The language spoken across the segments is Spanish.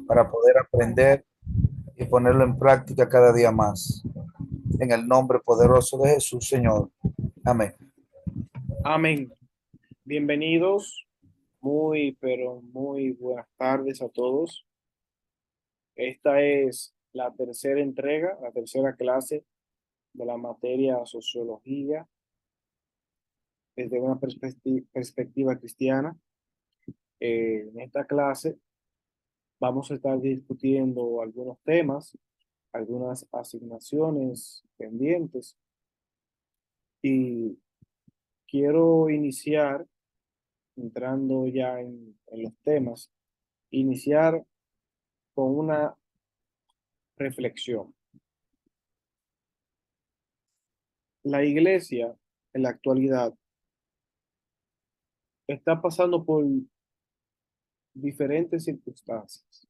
para poder aprender y ponerlo en práctica cada día más. En el nombre poderoso de Jesús, Señor. Amén. Amén. Bienvenidos, muy, pero muy buenas tardes a todos. Esta es la tercera entrega, la tercera clase de la materia sociología desde una perspectiva cristiana. En esta clase vamos a estar discutiendo algunos temas, algunas asignaciones pendientes y quiero iniciar, entrando ya en los temas, iniciar con una reflexión. La iglesia en la actualidad está pasando por diferentes circunstancias.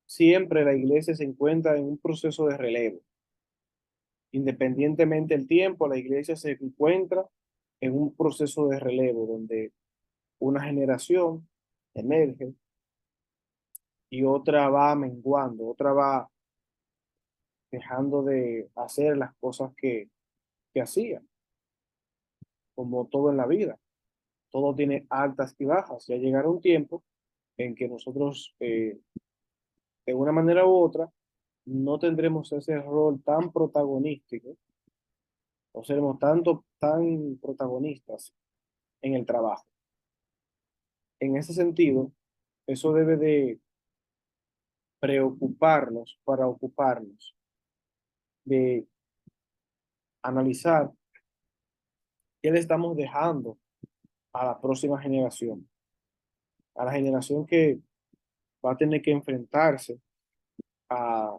Siempre la iglesia se encuentra en un proceso de relevo. Independientemente del tiempo, la iglesia se encuentra en un proceso de relevo donde una generación emerge y otra va menguando, otra va dejando de hacer las cosas que hacía, como todo en la vida. Todo tiene altas y bajas. Ya llegará un tiempo en que nosotros de una manera u otra, no tendremos ese rol tan protagonístico o seremos tan protagonistas en el trabajo. En ese sentido, eso debe de preocuparnos para ocuparnos, de analizar qué le estamos dejando a la próxima generación, a la generación que va a tener que enfrentarse a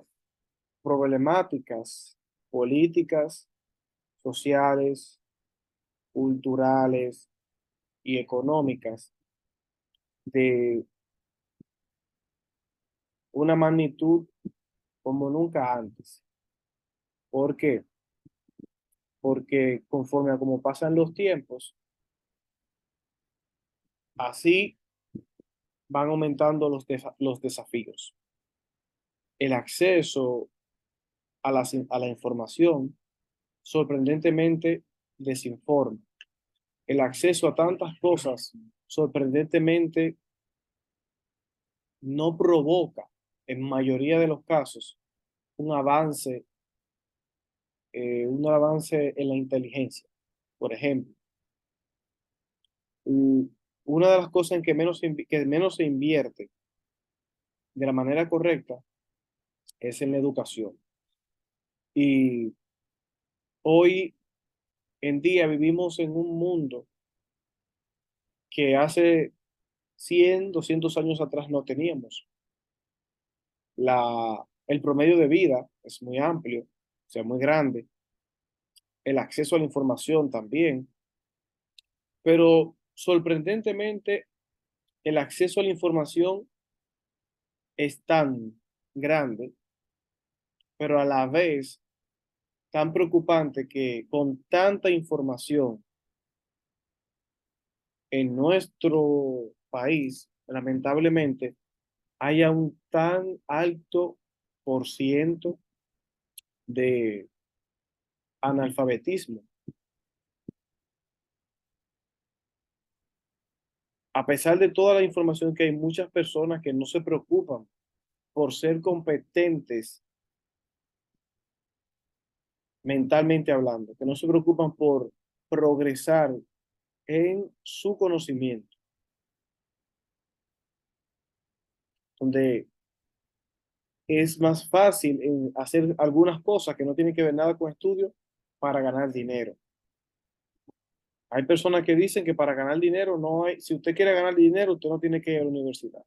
problemáticas políticas, sociales, culturales y económicas de una magnitud como nunca antes. ¿Por qué? Porque conforme a cómo pasan los tiempos, así van aumentando los desafíos. El acceso a la información sorprendentemente desinforma. El acceso a tantas cosas sorprendentemente no provoca, en mayoría de los casos, un avance, un avance en la inteligencia. Por ejemplo, y una de las cosas en que menos se invierte de la manera correcta es en la educación. Y hoy en día vivimos en un mundo que hace 100 200 años atrás no teníamos. El promedio de vida es muy amplio, o sea, muy grande. El acceso a la información también. Pero sorprendentemente, el acceso a la información es tan grande, pero a la vez tan preocupante que con tanta información en nuestro país, lamentablemente, haya un tan alto por ciento de analfabetismo. A pesar de toda la información que hay, muchas personas que no se preocupan por ser competentes mentalmente hablando, que no se preocupan por progresar en su conocimiento, donde es más fácil hacer algunas cosas que no tienen que ver nada con estudio para ganar dinero. Hay personas que dicen que para ganar dinero no hay, si usted quiere ganar dinero, usted no tiene que ir a la universidad.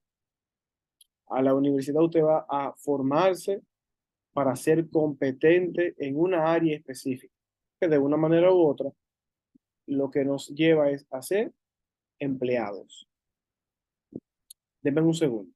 A la universidad usted va a formarse para ser competente en una área específica, que de una manera u otra lo que nos lleva es a ser empleados. Denme un segundo.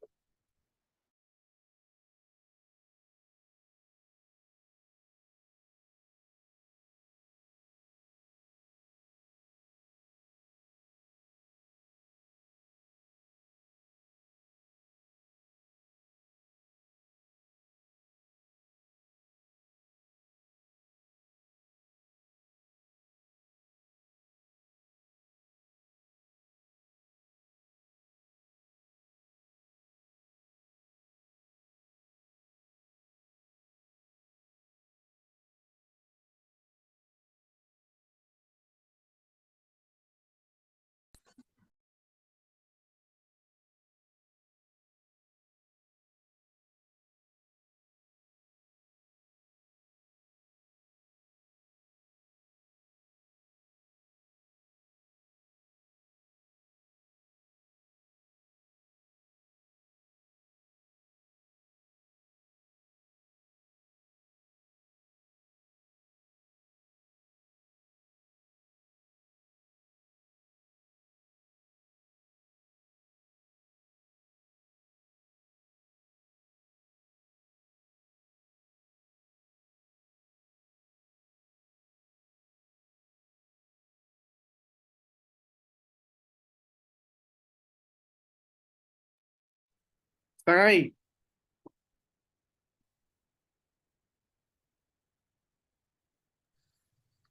¿Están ahí?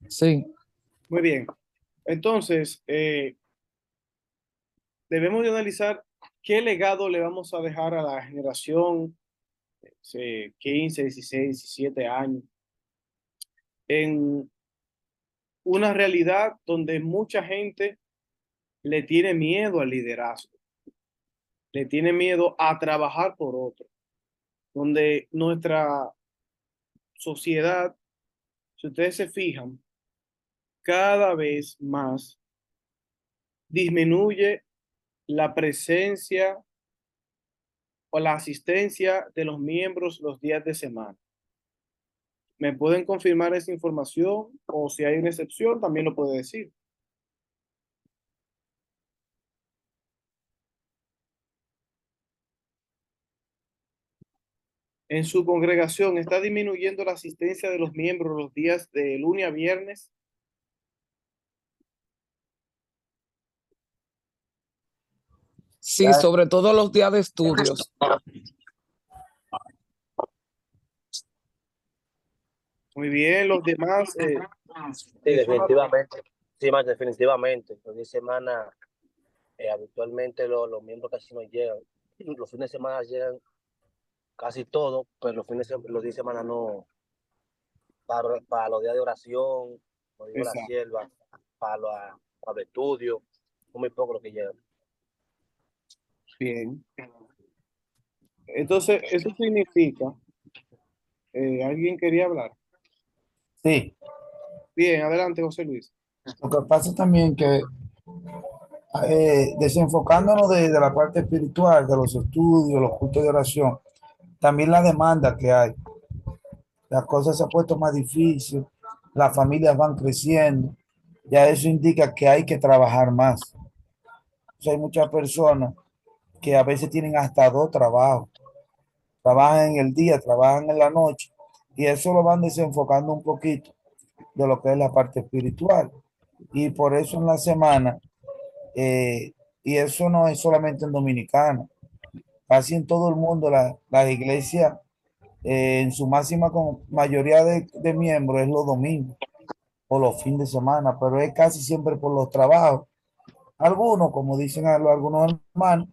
Sí, Muy bien. Entonces, debemos de analizar qué legado le vamos a dejar a la generación 15, 16, 17 años en una realidad donde mucha gente le tiene miedo al liderazgo, le tiene miedo a trabajar por otro, donde nuestra sociedad, si ustedes se fijan, cada vez más disminuye la presencia o la asistencia de los miembros los días de semana. ¿Me pueden confirmar esa información? O si hay una excepción, también lo puede decir. En su congregación está disminuyendo la asistencia de los miembros los días de lunes a viernes. Sí, sobre todo los días de estudios. Muy bien, los demás. Sí, definitivamente. Sí, más definitivamente. Los días de semana, habitualmente los miembros casi no llegan. Los fines de semana llegan casi todos, pero los días de semana no. Para los días de oración, los días de la Exacto. sierva, para los estudios, son muy pocos los que llegan. Bien. Entonces, eso significa, ¿alguien quería hablar? sí. Bien, adelante, José Luis. Lo que pasa también que desenfocándonos de la parte espiritual, de los estudios, los cultos de oración, también la demanda que hay. Las cosas se han puesto más difíciles, las familias van creciendo, ya eso indica que hay que trabajar más. O sea, hay muchas personas que a veces tienen hasta dos trabajos, trabajan en el día, trabajan en la noche, y eso lo van desenfocando un poquito de lo que es la parte espiritual. Y por eso en la semana, eh, y eso no es solamente en Dominicana, casi en todo el mundo, las iglesias, en su máxima mayoría de miembros es los domingos o los fines de semana, pero es casi siempre por los trabajos. Algunos, como dicen algunos hermanos,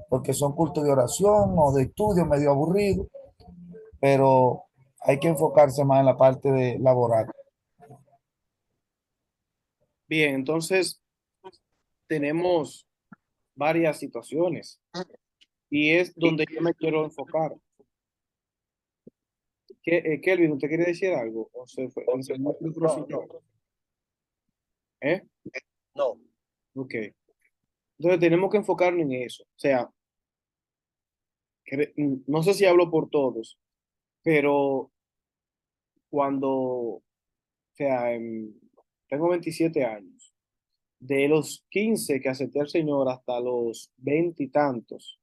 porque son cultos de oración o de estudio medio aburridos, pero hay que enfocarse más en la parte de laboral. Bien, entonces tenemos varias situaciones y es donde yo me quiero enfocar. Kelvin, ¿usted quiere decir algo? ¿O se fue? ¿O se fue el profesor? ¿Eh? No, Ok. Entonces tenemos que enfocarnos en eso. O sea, no sé si hablo por todos, pero cuando, o sea, tengo 27 años. De los 15 que acepté al Señor hasta los 20 y tantos,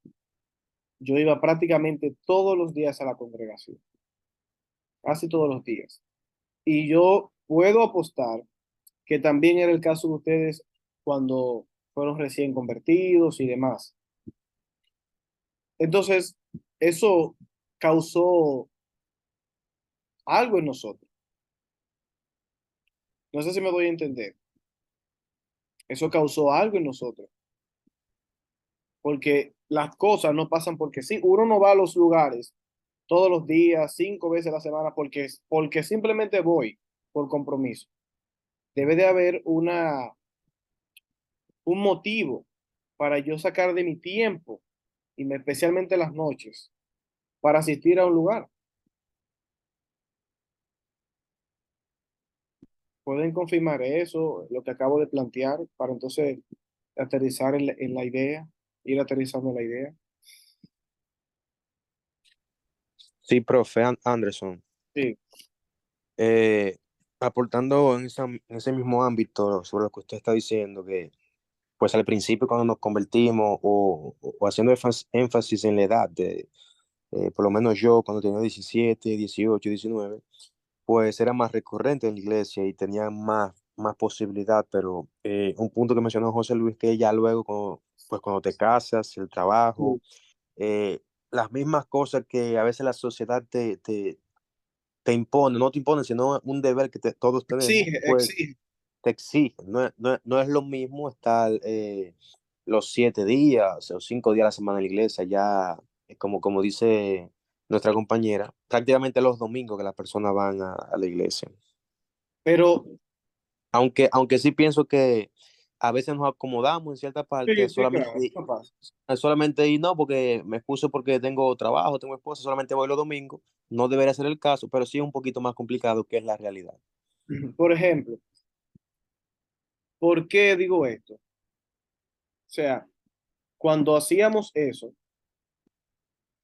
yo iba prácticamente todos los días a la congregación, casi todos los días. Y yo puedo apostar que también era el caso de ustedes cuando fueron recién convertidos y demás. Entonces, eso causó algo en nosotros. No sé si me doy a entender. Eso causó algo en nosotros, porque las cosas no pasan porque sí. Uno no va a los lugares todos los días, 5 veces a la semana, porque simplemente voy por compromiso. Debe de haber un motivo para yo sacar de mi tiempo, y especialmente las noches, para asistir a un lugar. ¿Pueden confirmar eso, lo que acabo de plantear, para entonces aterrizar en la idea, ir aterrizando la idea? Sí, profe Anderson. Sí, Eh, Aportando en ese mismo ámbito sobre lo que usted está diciendo, que pues al principio cuando nos convertimos o haciendo énfasis en la edad, por lo menos yo cuando tenía 17, 18, 19, pues era más recurrente en la iglesia y tenía más posibilidad, pero un punto que mencionó José Luis, que ya luego, pues cuando te casas, el trabajo, sí, eh, las mismas cosas que a veces la sociedad te impone, no te impone, sino un deber que todos tenemos, Exige, pues exige. te exige. No es lo mismo estar los 7 días o 5 días a la semana en la iglesia, ya como dice nuestra compañera, prácticamente los domingos que las personas van a la iglesia. Pero, Aunque sí pienso que a veces nos acomodamos en cierta parte, sí, sí, claro, eso pasa. solamente y no, porque me excuso porque tengo trabajo, tengo esposa, solamente voy los domingos, no debería ser el caso, pero sí es un poquito más complicado que es la realidad. Por ejemplo, ¿por qué digo esto? O sea, cuando hacíamos eso,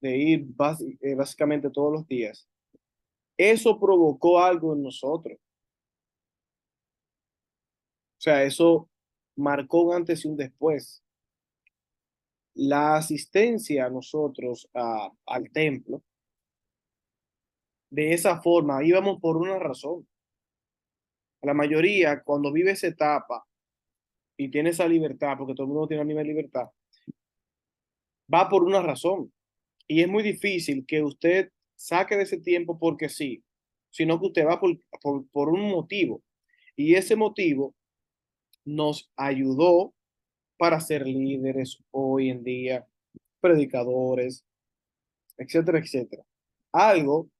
de ir básicamente todos los días, eso provocó algo en nosotros. O sea, eso marcó un antes y un después. La asistencia a nosotros al templo, de esa forma, íbamos por una razón. La mayoría, cuando vive esa etapa y tiene esa libertad, porque todo el mundo tiene la misma libertad, va por una razón. Y es muy difícil que usted saque de ese tiempo porque sí, sino que usted va por un motivo. Y ese motivo nos ayudó para ser líderes hoy en día, predicadores, etcétera, etcétera. Algo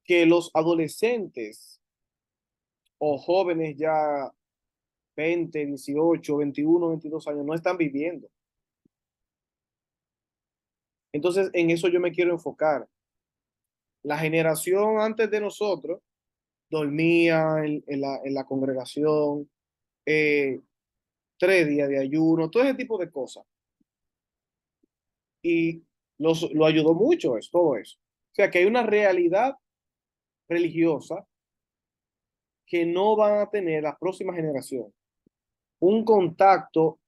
que los adolescentes o jóvenes ya 20, 18, 21, 22 años no están viviendo. Entonces, en eso yo me quiero enfocar. La generación antes de nosotros dormía en la congregación, eh, 3 días de ayuno, todo ese tipo de cosas. Y lo ayudó mucho todo eso. O sea, que hay una realidad religiosa que no van a tener la próxima generación. Un contacto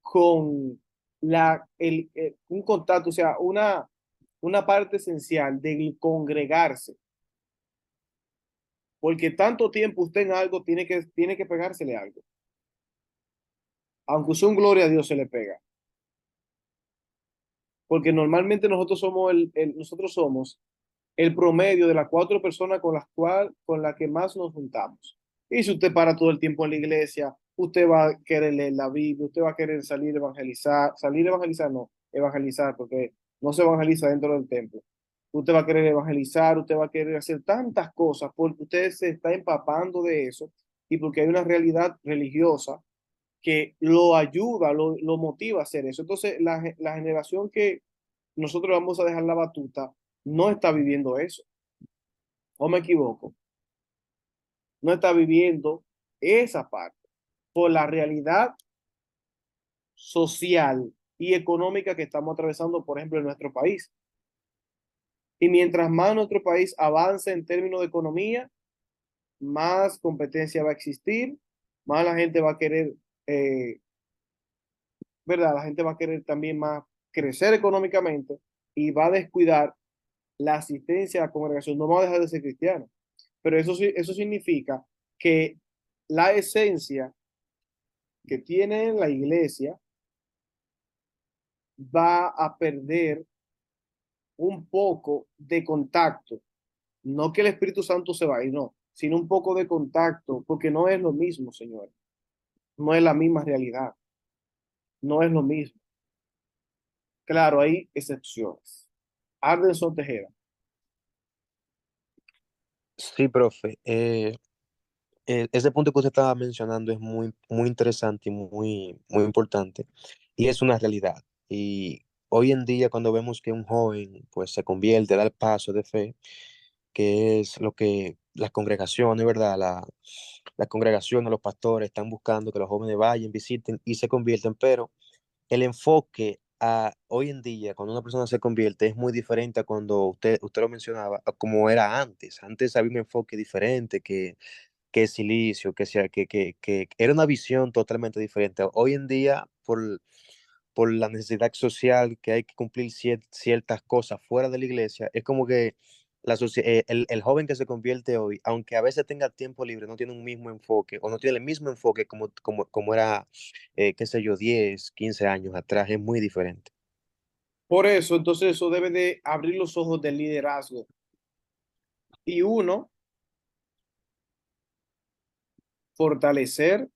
con un contacto, o sea, una parte esencial de congregarse. Porque tanto tiempo usted en algo tiene que pegársele algo. Aunque usted un gloria a Dios se le pega. Porque normalmente nosotros somos el promedio de las 4 personas con las que más nos juntamos. Y si usted para todo el tiempo en la iglesia, usted va a querer leer la Biblia, usted va a querer salir a evangelizar no, evangelizar, porque no se evangeliza dentro del templo. Usted va a querer evangelizar, usted va a querer hacer tantas cosas porque usted se está empapando de eso y porque hay una realidad religiosa que lo ayuda, lo motiva a hacer eso. Entonces, la generación que nosotros vamos a dejar la batuta no está viviendo eso. ¿O me equivoco? No está viviendo esa parte por la realidad social y económica que estamos atravesando, por ejemplo, en nuestro país. Y mientras más nuestro país avance en términos de economía, más competencia va a existir, más la gente va a querer, ¿verdad? La gente va a querer también más crecer económicamente y va a descuidar la asistencia a la congregación. No va a dejar de ser cristiano, pero eso significa que la esencia que tiene la iglesia va a perder un poco de contacto. No que el Espíritu Santo se va a ir, no, sino un poco de contacto, porque no es lo mismo, señor. No es la misma realidad. No es lo mismo. Claro, hay excepciones. Ardenson Tejera. Sí, profe. Ese punto que usted estaba mencionando es muy, muy interesante y muy importante. Y es una realidad. Y hoy en día, cuando vemos que un joven pues, se convierte, da el paso de fe, que es lo que las congregaciones, ¿verdad? Las congregaciones, los pastores están buscando que los jóvenes vayan, visiten y se convierten, pero el enfoque hoy en día, cuando una persona se convierte, es muy diferente a cuando usted lo mencionaba, a como era antes. Antes había un enfoque diferente que silicio, que era una visión totalmente diferente. Hoy en día, por la necesidad social que hay que cumplir ciertas cosas fuera de la iglesia, es como que el joven que se convierte hoy, aunque a veces tenga tiempo libre, no tiene un mismo enfoque o no tiene el mismo enfoque como era, qué sé yo, 10 15 años atrás, es muy diferente. Por eso, entonces, eso debe de abrir los ojos del liderazgo. Y uno, fortalecer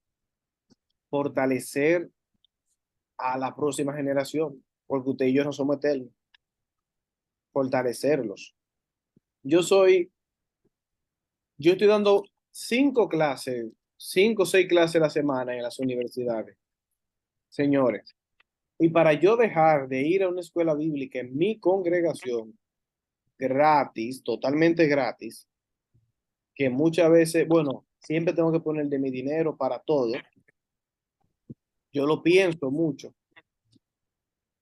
a la próxima generación, porque usted y yo no somos eternos, fortalecerlos. Yo estoy dando 5 o 6 clases a la semana en las universidades, señores. Y para yo dejar de ir a una escuela bíblica en mi congregación, gratis, totalmente gratis, que muchas veces, bueno, siempre tengo que poner de mi dinero para todo, yo lo pienso mucho.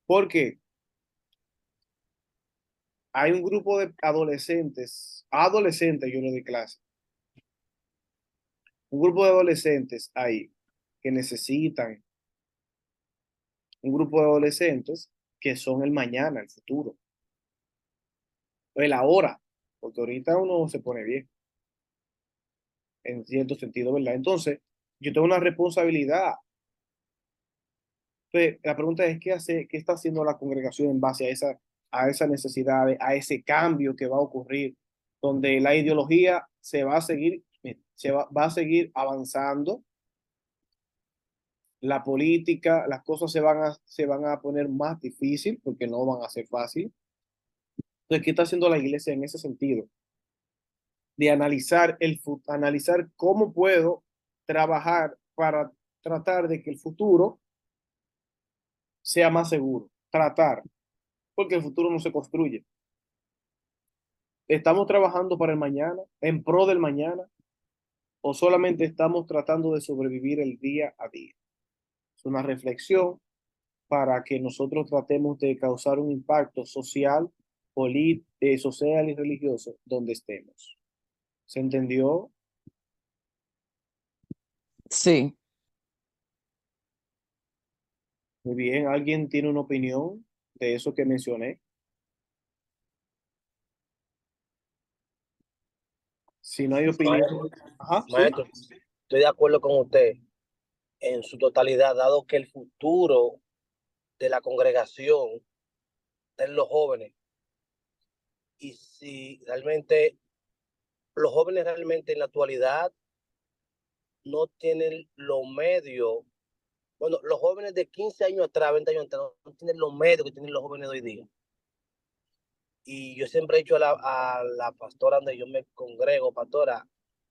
Porque hay un grupo de adolescentes yo le doy clase, un grupo de adolescentes ahí que necesitan, un grupo de adolescentes que son el mañana, el futuro, el ahora, porque ahorita uno se pone bien, en cierto sentido, ¿verdad? Entonces, yo tengo una responsabilidad. Entonces, la pregunta es, ¿qué está haciendo la congregación en base a esa necesidad, a ese cambio que va a ocurrir, donde la ideología se va a seguir, va a seguir avanzando, la política, las cosas se van a poner más difícil porque no van a ser fácil? Entonces, ¿qué está haciendo la iglesia en ese sentido? De analizar cómo puedo trabajar para tratar de que el futuro sea más seguro. Tratar, porque el futuro no se construye. ¿Estamos trabajando para el mañana, en pro del mañana, o solamente estamos tratando de sobrevivir el día a día? Es una reflexión para que nosotros tratemos de causar un impacto social, social y religioso donde estemos. ¿Se entendió? Sí. Muy bien. ¿Alguien tiene una opinión de eso que mencioné? Si no hay opinión, ajá, sí. Maestro, estoy de acuerdo con usted en su totalidad, dado que el futuro de la congregación está en los jóvenes. Y si realmente los jóvenes realmente en la actualidad no tienen los medios, bueno, los jóvenes de 15 años atrás, 20 años atrás, no tienen los medios que tienen los jóvenes de hoy día. Y yo siempre he dicho a la pastora donde yo me congrego, pastora,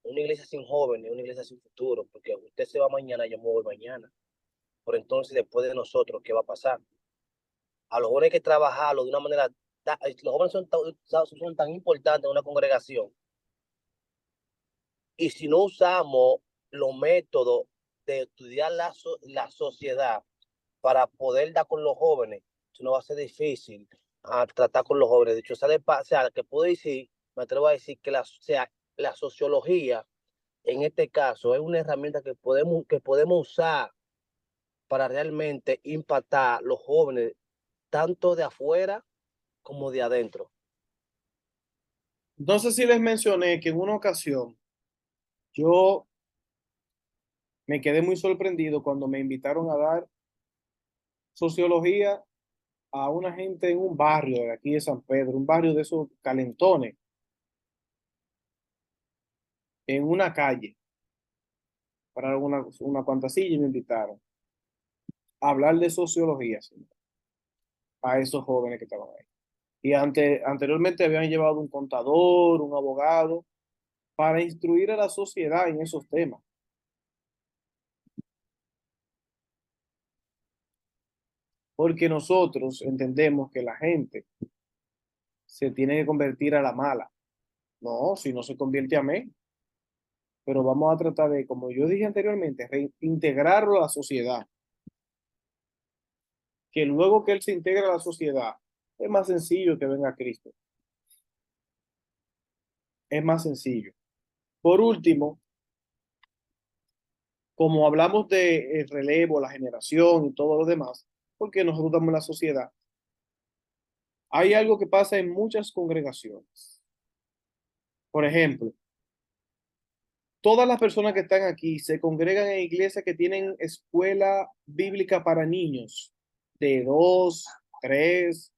una iglesia sin jóvenes, una iglesia sin futuro, porque usted se va mañana, yo me voy mañana. Por entonces, después de nosotros, ¿qué va a pasar? A los jóvenes hay que trabajarlo de una manera, los jóvenes son tan importantes en una congregación. Y si no usamos los métodos de estudiar la sociedad para poder dar con los jóvenes, eso no va a ser difícil tratar con los jóvenes. De hecho, o sea, que puedo decir, me atrevo a decir que la sociología, en este caso, es una herramienta que podemos usar para realmente impactar los jóvenes, tanto de afuera como de adentro. Entonces sí les mencioné que en una ocasión yo me quedé muy sorprendido cuando me invitaron a dar sociología a una gente en un barrio de aquí de San Pedro, un barrio de esos calentones, en una calle, para una cuanta silla y me invitaron a hablar de sociología, señor, a esos jóvenes que estaban ahí. Y anteriormente habían llevado un contador, un abogado, para instruir a la sociedad en esos temas. Porque nosotros entendemos que la gente se tiene que convertir a la mala. No, si no se convierte, amén. Pero vamos a tratar de, como yo dije anteriormente, reintegrarlo a la sociedad. Que luego que él se integra a la sociedad, es más sencillo que venga Cristo. Es más sencillo. Por último, como hablamos de el relevo, la generación y todo lo demás, porque nosotros estamos en la sociedad, hay algo que pasa en muchas congregaciones. Por ejemplo, todas las personas que están aquí se congregan en iglesias que tienen escuela bíblica para niños de 2, 3,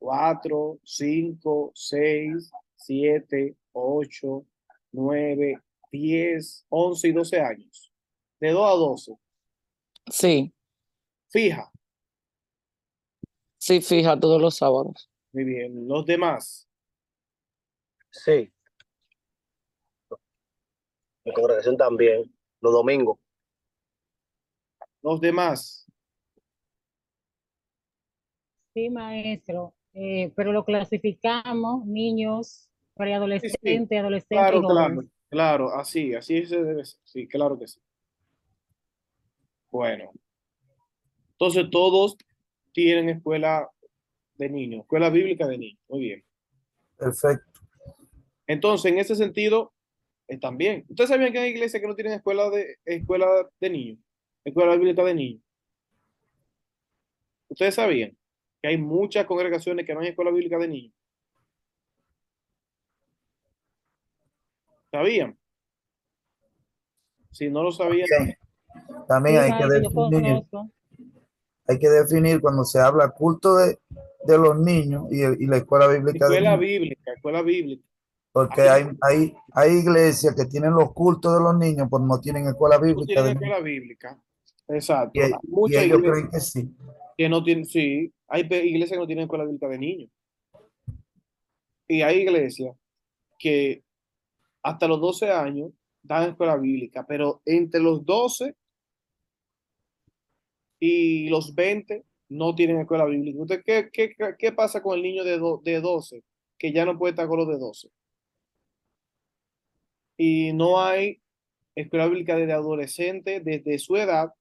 4, 5, 6, 7, 8, 9, 10, 11 y 12 años. De 2 a 12. Sí, Fija. sí, fija todos los sábados. Muy bien. Los demás. Sí, mi congregación también, los domingos. Los demás. Sí, maestro, pero lo clasificamos niños, Sí, sí. preadolescentes, adolescentes y Claro, claro, jóvenes. claro. Así se debe ser. Sí, claro que sí. Bueno. Entonces todos tienen escuela de niños, escuela bíblica de niños. Muy bien. Perfecto. Entonces, en ese sentido, están bien. ¿Ustedes sabían que hay iglesias que no tienen escuela de niños? Escuela bíblica de niños. ¿Ustedes sabían que hay muchas congregaciones que no hay escuela bíblica de niños? ¿Sabían? Si no lo sabían, Bien. También Sí, hay que maestro, yo definir, conozco. cuando se habla culto de los niños y la escuela bíblica de escuela niños, bíblica, escuela bíblica. porque Hay, hay iglesias que tienen los cultos de los niños, pues no tienen escuela no bíblica tienen de niños. escuela bíblica. Exacto. Y, Hay y muchas ellos iglesias creen que sí. que no tienen, sí, hay iglesias que no tienen escuela bíblica de niños. Y hay iglesias que hasta los 12 años dan escuela bíblica, pero entre los 12 y los 20 no tienen escuela bíblica. ¿Usted qué pasa con el niño de 12 que ya no puede estar con los de 12? Y no hay escuela bíblica desde adolescente, desde su edad,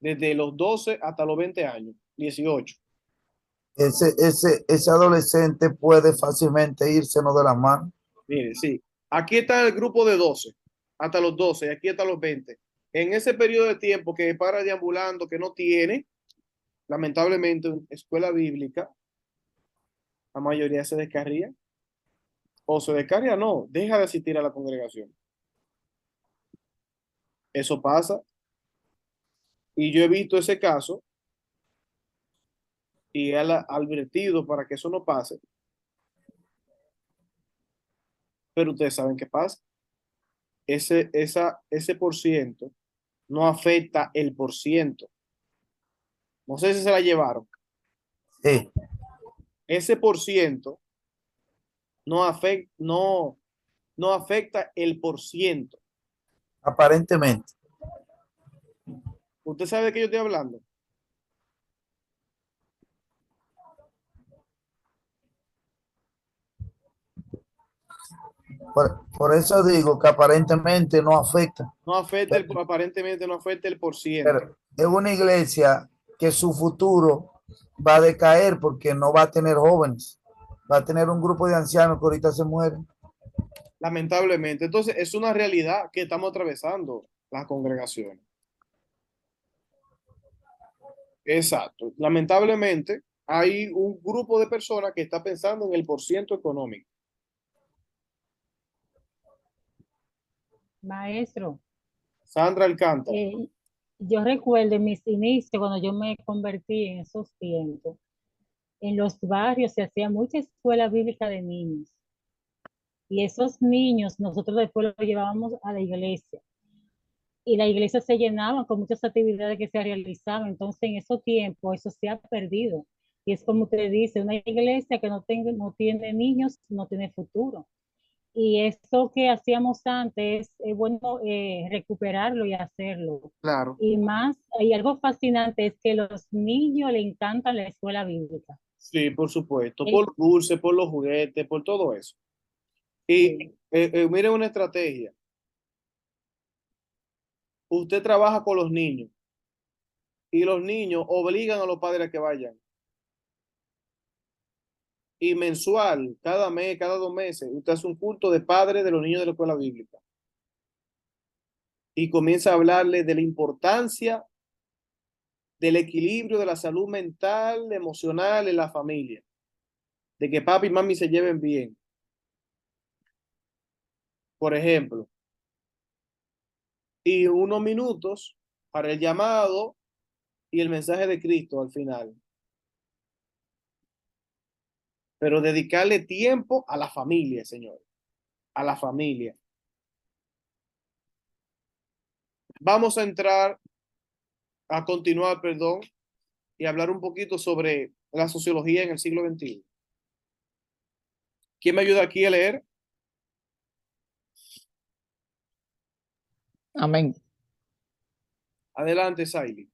desde los 12 hasta los 20 años, 18. Ese adolescente puede fácilmente irse no de la mano. Mire, sí. Aquí está el grupo de 12 hasta los 12 y aquí está los 20. En ese periodo de tiempo que para deambulando, que no tiene, lamentablemente, escuela bíblica, la mayoría se descarría. O se descarría, no, deja de asistir a la congregación. Eso pasa. Y yo he visto ese caso y él ha advertido para que eso no pase. Pero ustedes saben qué pasa. Ese por ciento no afecta el por ciento. No sé si se la llevaron. Sí, Ese por ciento no afecta el por ciento. aparentemente. ¿Usted sabe de qué yo estoy hablando? Por eso digo que aparentemente no afecta. No afecta aparentemente no afecta el por ciento. Pero es una iglesia que su futuro va a decaer porque no va a tener jóvenes. Va a tener un grupo de ancianos que ahorita se mueren. Lamentablemente. Entonces, es una realidad que estamos atravesando las congregaciones. Exacto. Lamentablemente, hay un grupo de personas que está pensando en el porciento económico. Maestro, Sandra Alcántara. yo recuerdo en mis inicios, cuando yo me convertí en esos tiempos, en los barrios se hacía mucha escuela bíblica de niños. Y esos niños nosotros después los llevábamos a la iglesia. Y la iglesia se llenaba con muchas actividades que se realizaban. Entonces, en esos tiempos, eso se ha perdido. Y es como usted dice, una iglesia que no tiene niños, no tiene futuro. Y eso que hacíamos antes, es bueno recuperarlo y hacerlo. Claro. Y más, y algo fascinante es que los niños le encantan la escuela bíblica. Sí, por supuesto. Es- Por los dulces, por los juguetes, por todo eso. Y miren una estrategia. Usted trabaja con los niños y los niños obligan a los padres a que vayan. Y mensual, cada mes, cada 2 meses, usted hace un culto de padres de los niños de la escuela bíblica. Y comienza a hablarle de la importancia del equilibrio de la salud mental, emocional en la familia. De que papi y mami se lleven bien. Por ejemplo. Y unos minutos para el llamado y el mensaje de Cristo al final. pero dedicarle tiempo a la familia, señores, a la familia. Vamos a entrar, a continuar, perdón, y hablar un poquito sobre la sociología en el siglo XXI. ¿Quién me ayuda aquí a leer? Amén. Adelante, Saily.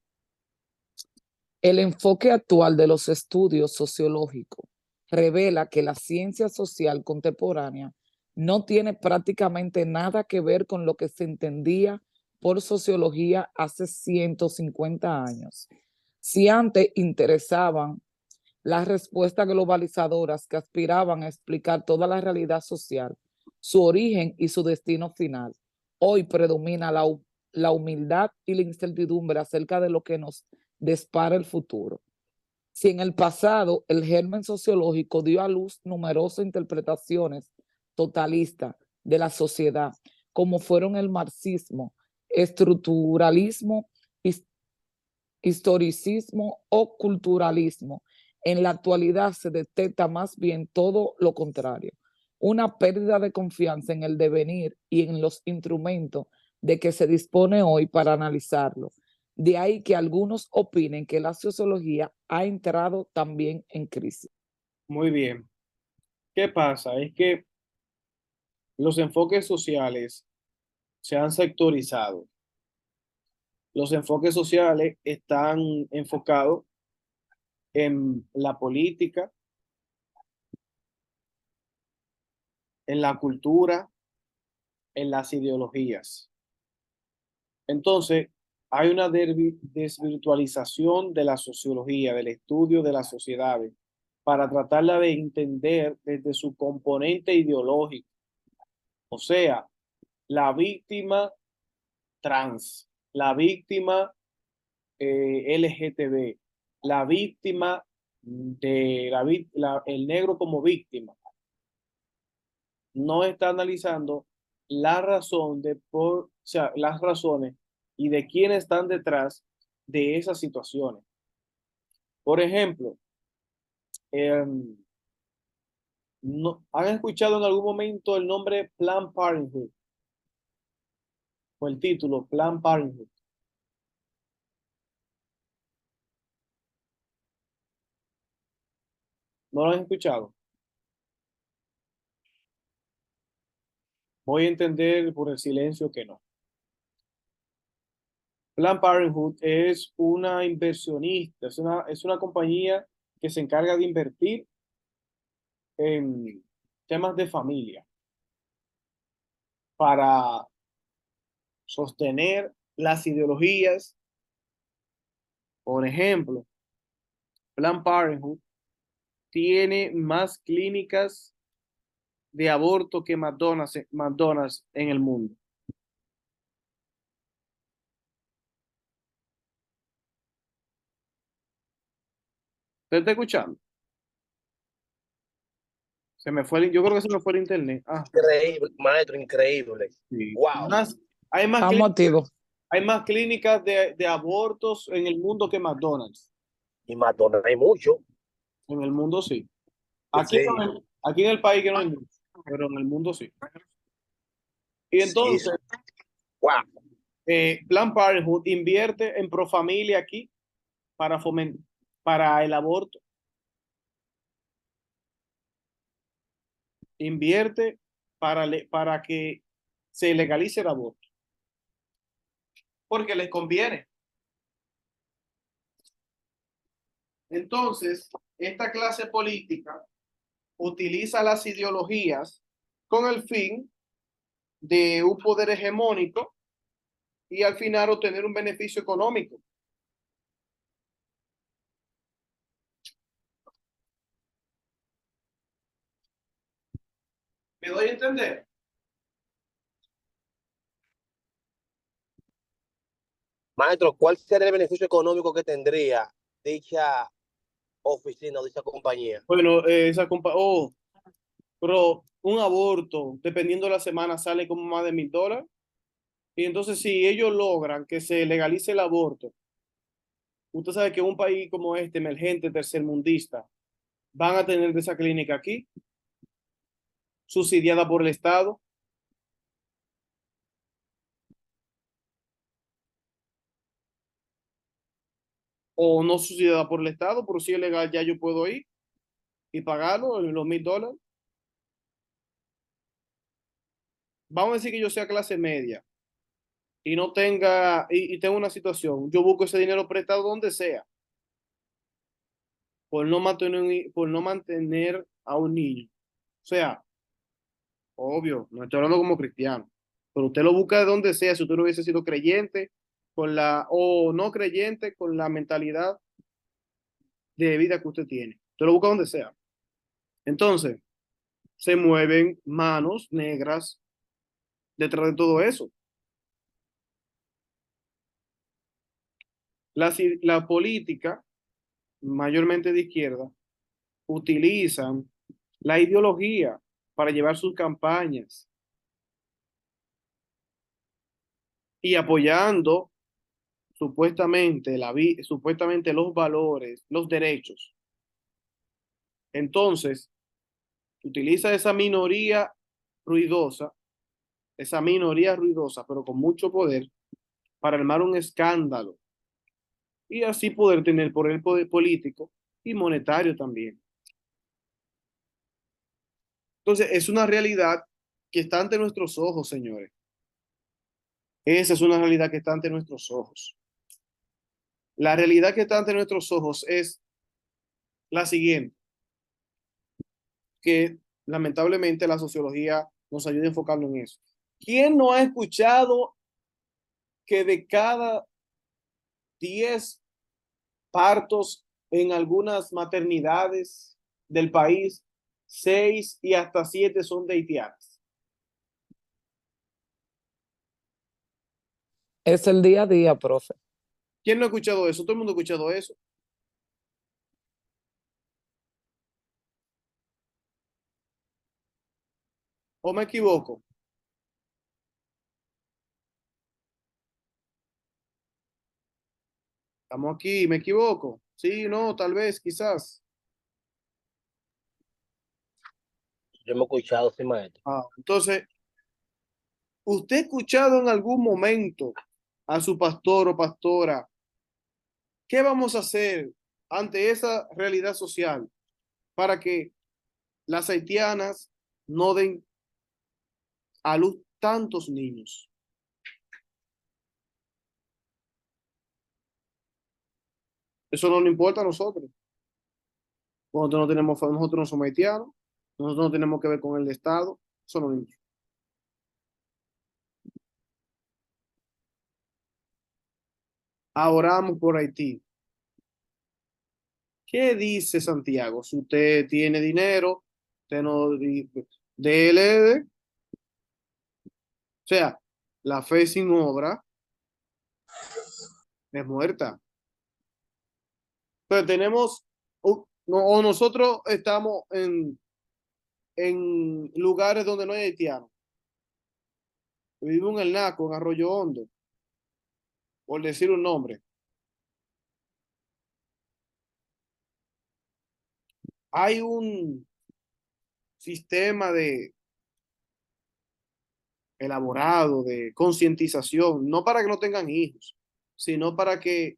El enfoque actual de los estudios sociológicos revela que la ciencia social contemporánea no tiene prácticamente nada que ver con lo que se entendía por sociología hace 150 años. Si antes interesaban las respuestas globalizadoras que aspiraban a explicar toda la realidad social, su origen y su destino final, hoy predomina la humildad y la incertidumbre acerca de lo que nos depara el futuro. Si en el pasado el germen sociológico dio a luz numerosas interpretaciones totalistas de la sociedad, como fueron el marxismo, estructuralismo, historicismo o culturalismo, en la actualidad se detecta más bien todo lo contrario, una pérdida de confianza en el devenir y en los instrumentos de que se dispone hoy para analizarlo. De ahí que algunos opinen que la sociología ha entrado también en crisis. Muy bien. ¿Qué pasa? Es que los enfoques sociales se han sectorizado. Los enfoques sociales están enfocados en la política, en la cultura, en las ideologías. Entonces, hay una desvirtualización de la sociología, del estudio de las sociedades, para tratarla de entender desde su componente ideológico. O sea, la víctima trans, la víctima LGTB, la víctima de el negro como víctima. No está analizando la razón o sea, las razones y de quiénes están detrás de esas situaciones. Por ejemplo, no, ¿han escuchado en algún momento el nombre Planned Parenthood? O el título Planned Parenthood. ¿No lo han escuchado? Voy a entender por el silencio que no. Planned Parenthood es una inversionista, es una compañía que se encarga de invertir en temas de familia para sostener las ideologías. Por ejemplo, Planned Parenthood tiene más clínicas de aborto que McDonald's en el mundo. ¿Usted está escuchando? Yo creo que se me fue el internet. Increíble, maestro, increíble. Sí. Wow. Hay más Estamos activos. hay más clínicas de abortos en el mundo que McDonald's. Y McDonald's hay mucho. En el mundo sí. Sí, Aquí en el país que no hay mucho, pero en el mundo sí. Y entonces, wow. Planned Parenthood invierte en Profamilia aquí para el aborto. Invierte para que se legalice el aborto. Porque les conviene. Entonces, esta clase política utiliza las ideologías con el fin de un poder hegemónico y al final obtener un beneficio económico. ¿Me doy a entender? Maestro, ¿cuál sería el beneficio económico que tendría dicha oficina o dicha compañía? Bueno, pero un aborto, dependiendo de la semana, sale como más de $1,000. Y entonces, si ellos logran que se legalice el aborto, usted sabe que un país como este, emergente, tercermundista, van a tener de esa clínica aquí, subsidiada por el Estado. O no subsidiada por el Estado, pero si es legal, ya yo puedo ir y pagarlo en los $1000. Vamos a decir que yo sea clase media y no tenga, y tengo una situación, yo busco ese dinero prestado donde sea, por no mantener a un niño. O sea, obvio, no estoy hablando como cristiano, pero usted lo busca de donde sea, si usted no hubiese sido creyente, o no creyente, con la mentalidad de vida que usted tiene. Usted lo busca donde sea. Entonces, se mueven manos negras detrás de todo eso. La política, mayormente de izquierda, utilizan la ideología para llevar sus campañas y apoyando supuestamente los valores, los derechos. Entonces, utiliza esa minoría ruidosa, pero con mucho poder, para armar un escándalo y así poder tener poder político y monetario también. Entonces, es una realidad que está ante nuestros ojos, señores. Esa es una realidad que está ante nuestros ojos. La realidad que está ante nuestros ojos es la siguiente, que lamentablemente la sociología nos ayuda a enfocarnos en eso. ¿Quién no ha escuchado que de cada 10 partos en algunas maternidades del país, 6 y hasta 7 son de haitianas? Es el día a día, profe. ¿Quién no ha escuchado eso? Todo el mundo ha escuchado eso. ¿O me equivoco? Estamos aquí, ¿me equivoco? Sí, no, tal vez, quizás. Yo me he escuchado, sí, maestro. Entonces, ¿usted ha escuchado en algún momento a su pastor o pastora qué vamos a hacer ante esa realidad social para que las haitianas no den a luz tantos niños? Eso no nos importa a nosotros. Nosotros no somos haitianos, nosotros no tenemos que ver con el Estado, eso no nos importa. Oramos por Haití. ¿Qué dice Santiago? Si usted tiene dinero, usted no dele. O sea, la fe sin obra es muerta. Pero tenemos, o nosotros estamos en lugares donde no hay haitianos. Vivimos en el Naco, en Arroyo Hondo, por decir un nombre. Hay un sistema elaborado de concientización, no para que no tengan hijos, sino para que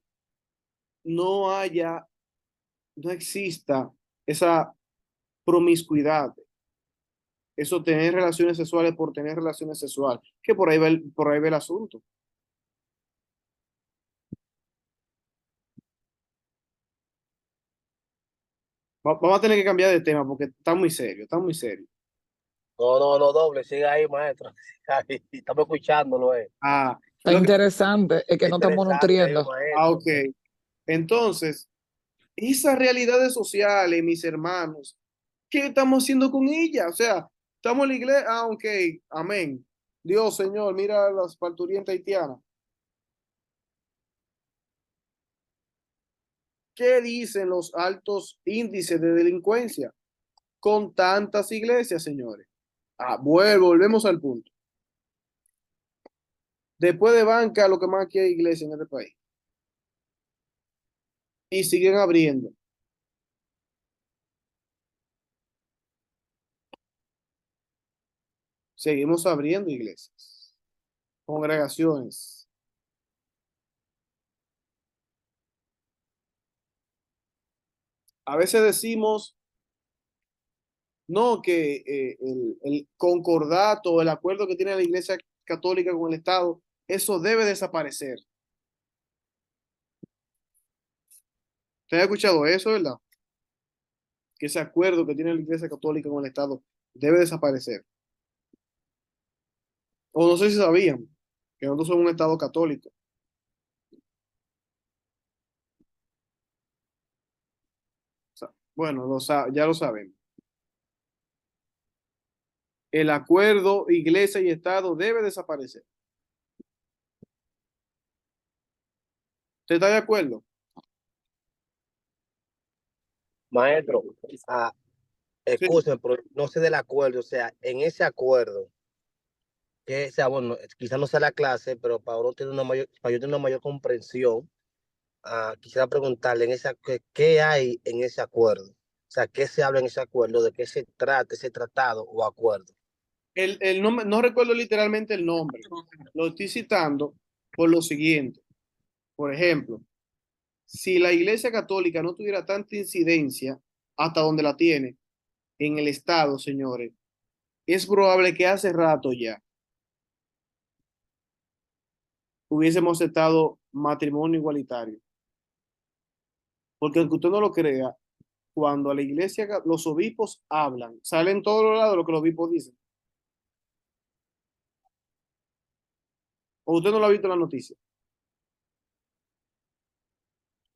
no haya, no exista esa promiscuidad, eso tener relaciones sexuales por tener relaciones sexuales, que por ahí va el asunto. Vamos a tener que cambiar de tema porque está muy serio, está muy serio. No, no, no, doble, siga ahí, maestro. Siga ahí. Estamos escuchándolo, Ah, Está lo que, interesante, es que Está no estamos interesante ahí, nutriendo. maestro. ok. Entonces, esas realidades sociales, mis hermanos, ¿qué estamos haciendo con ellas? O sea, estamos en la iglesia, ok, amén. Dios, Señor, mira las parturientas haitianas. ¿Qué dicen los altos índices de delincuencia con tantas iglesias, señores? Volvemos al punto. Después de banca, lo que más aquí hay iglesia en este país. Y siguen abriendo. Seguimos abriendo iglesias, congregaciones. A veces decimos, no, que el concordato, el acuerdo que tiene la Iglesia Católica con el Estado, eso debe desaparecer. ¿Usted ha escuchado eso, verdad? Que ese acuerdo que tiene la Iglesia Católica con el Estado debe desaparecer. O no sé si sabían que nosotros somos un Estado católico. O sea, bueno, ya lo sabemos. El acuerdo Iglesia y Estado debe desaparecer. ¿Usted está de acuerdo? Maestro, ah, Sí. escúcheme, pero no sé del acuerdo, o sea, en ese acuerdo, que sea, bueno, quizás no sea la clase, pero para yo tener una mayor comprensión, quisiera preguntarle ¿qué hay en ese acuerdo? O sea, ¿qué se habla en ese acuerdo? ¿De qué se trata ese tratado o acuerdo? No recuerdo literalmente el nombre. Lo estoy citando por lo siguiente. Por ejemplo, si la Iglesia Católica no tuviera tanta incidencia hasta donde la tiene en el Estado, señores, es probable que hace rato ya hubiésemos estado matrimonio igualitario. Porque aunque usted no lo crea, cuando a la iglesia, los obispos hablan, salen todos los lados lo que los obispos dicen. ¿O usted no lo ha visto en la noticia?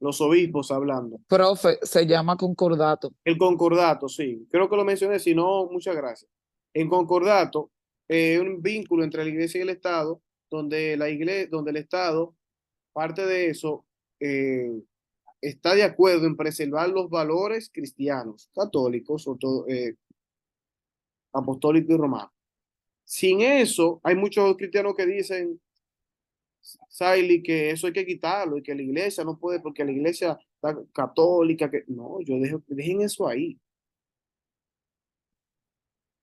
Los obispos hablando. Profe, se llama concordato. El concordato, sí. Creo que lo mencioné, si no, muchas gracias. En concordato, un vínculo entre la iglesia y el Estado, donde donde el Estado, parte de eso, eh, está de acuerdo en preservar los valores cristianos, católicos, apostólicos y romanos. Sin eso, hay muchos cristianos que dicen, Saily, que eso hay que quitarlo y que la iglesia no puede porque la iglesia está católica, que no, dejen eso ahí.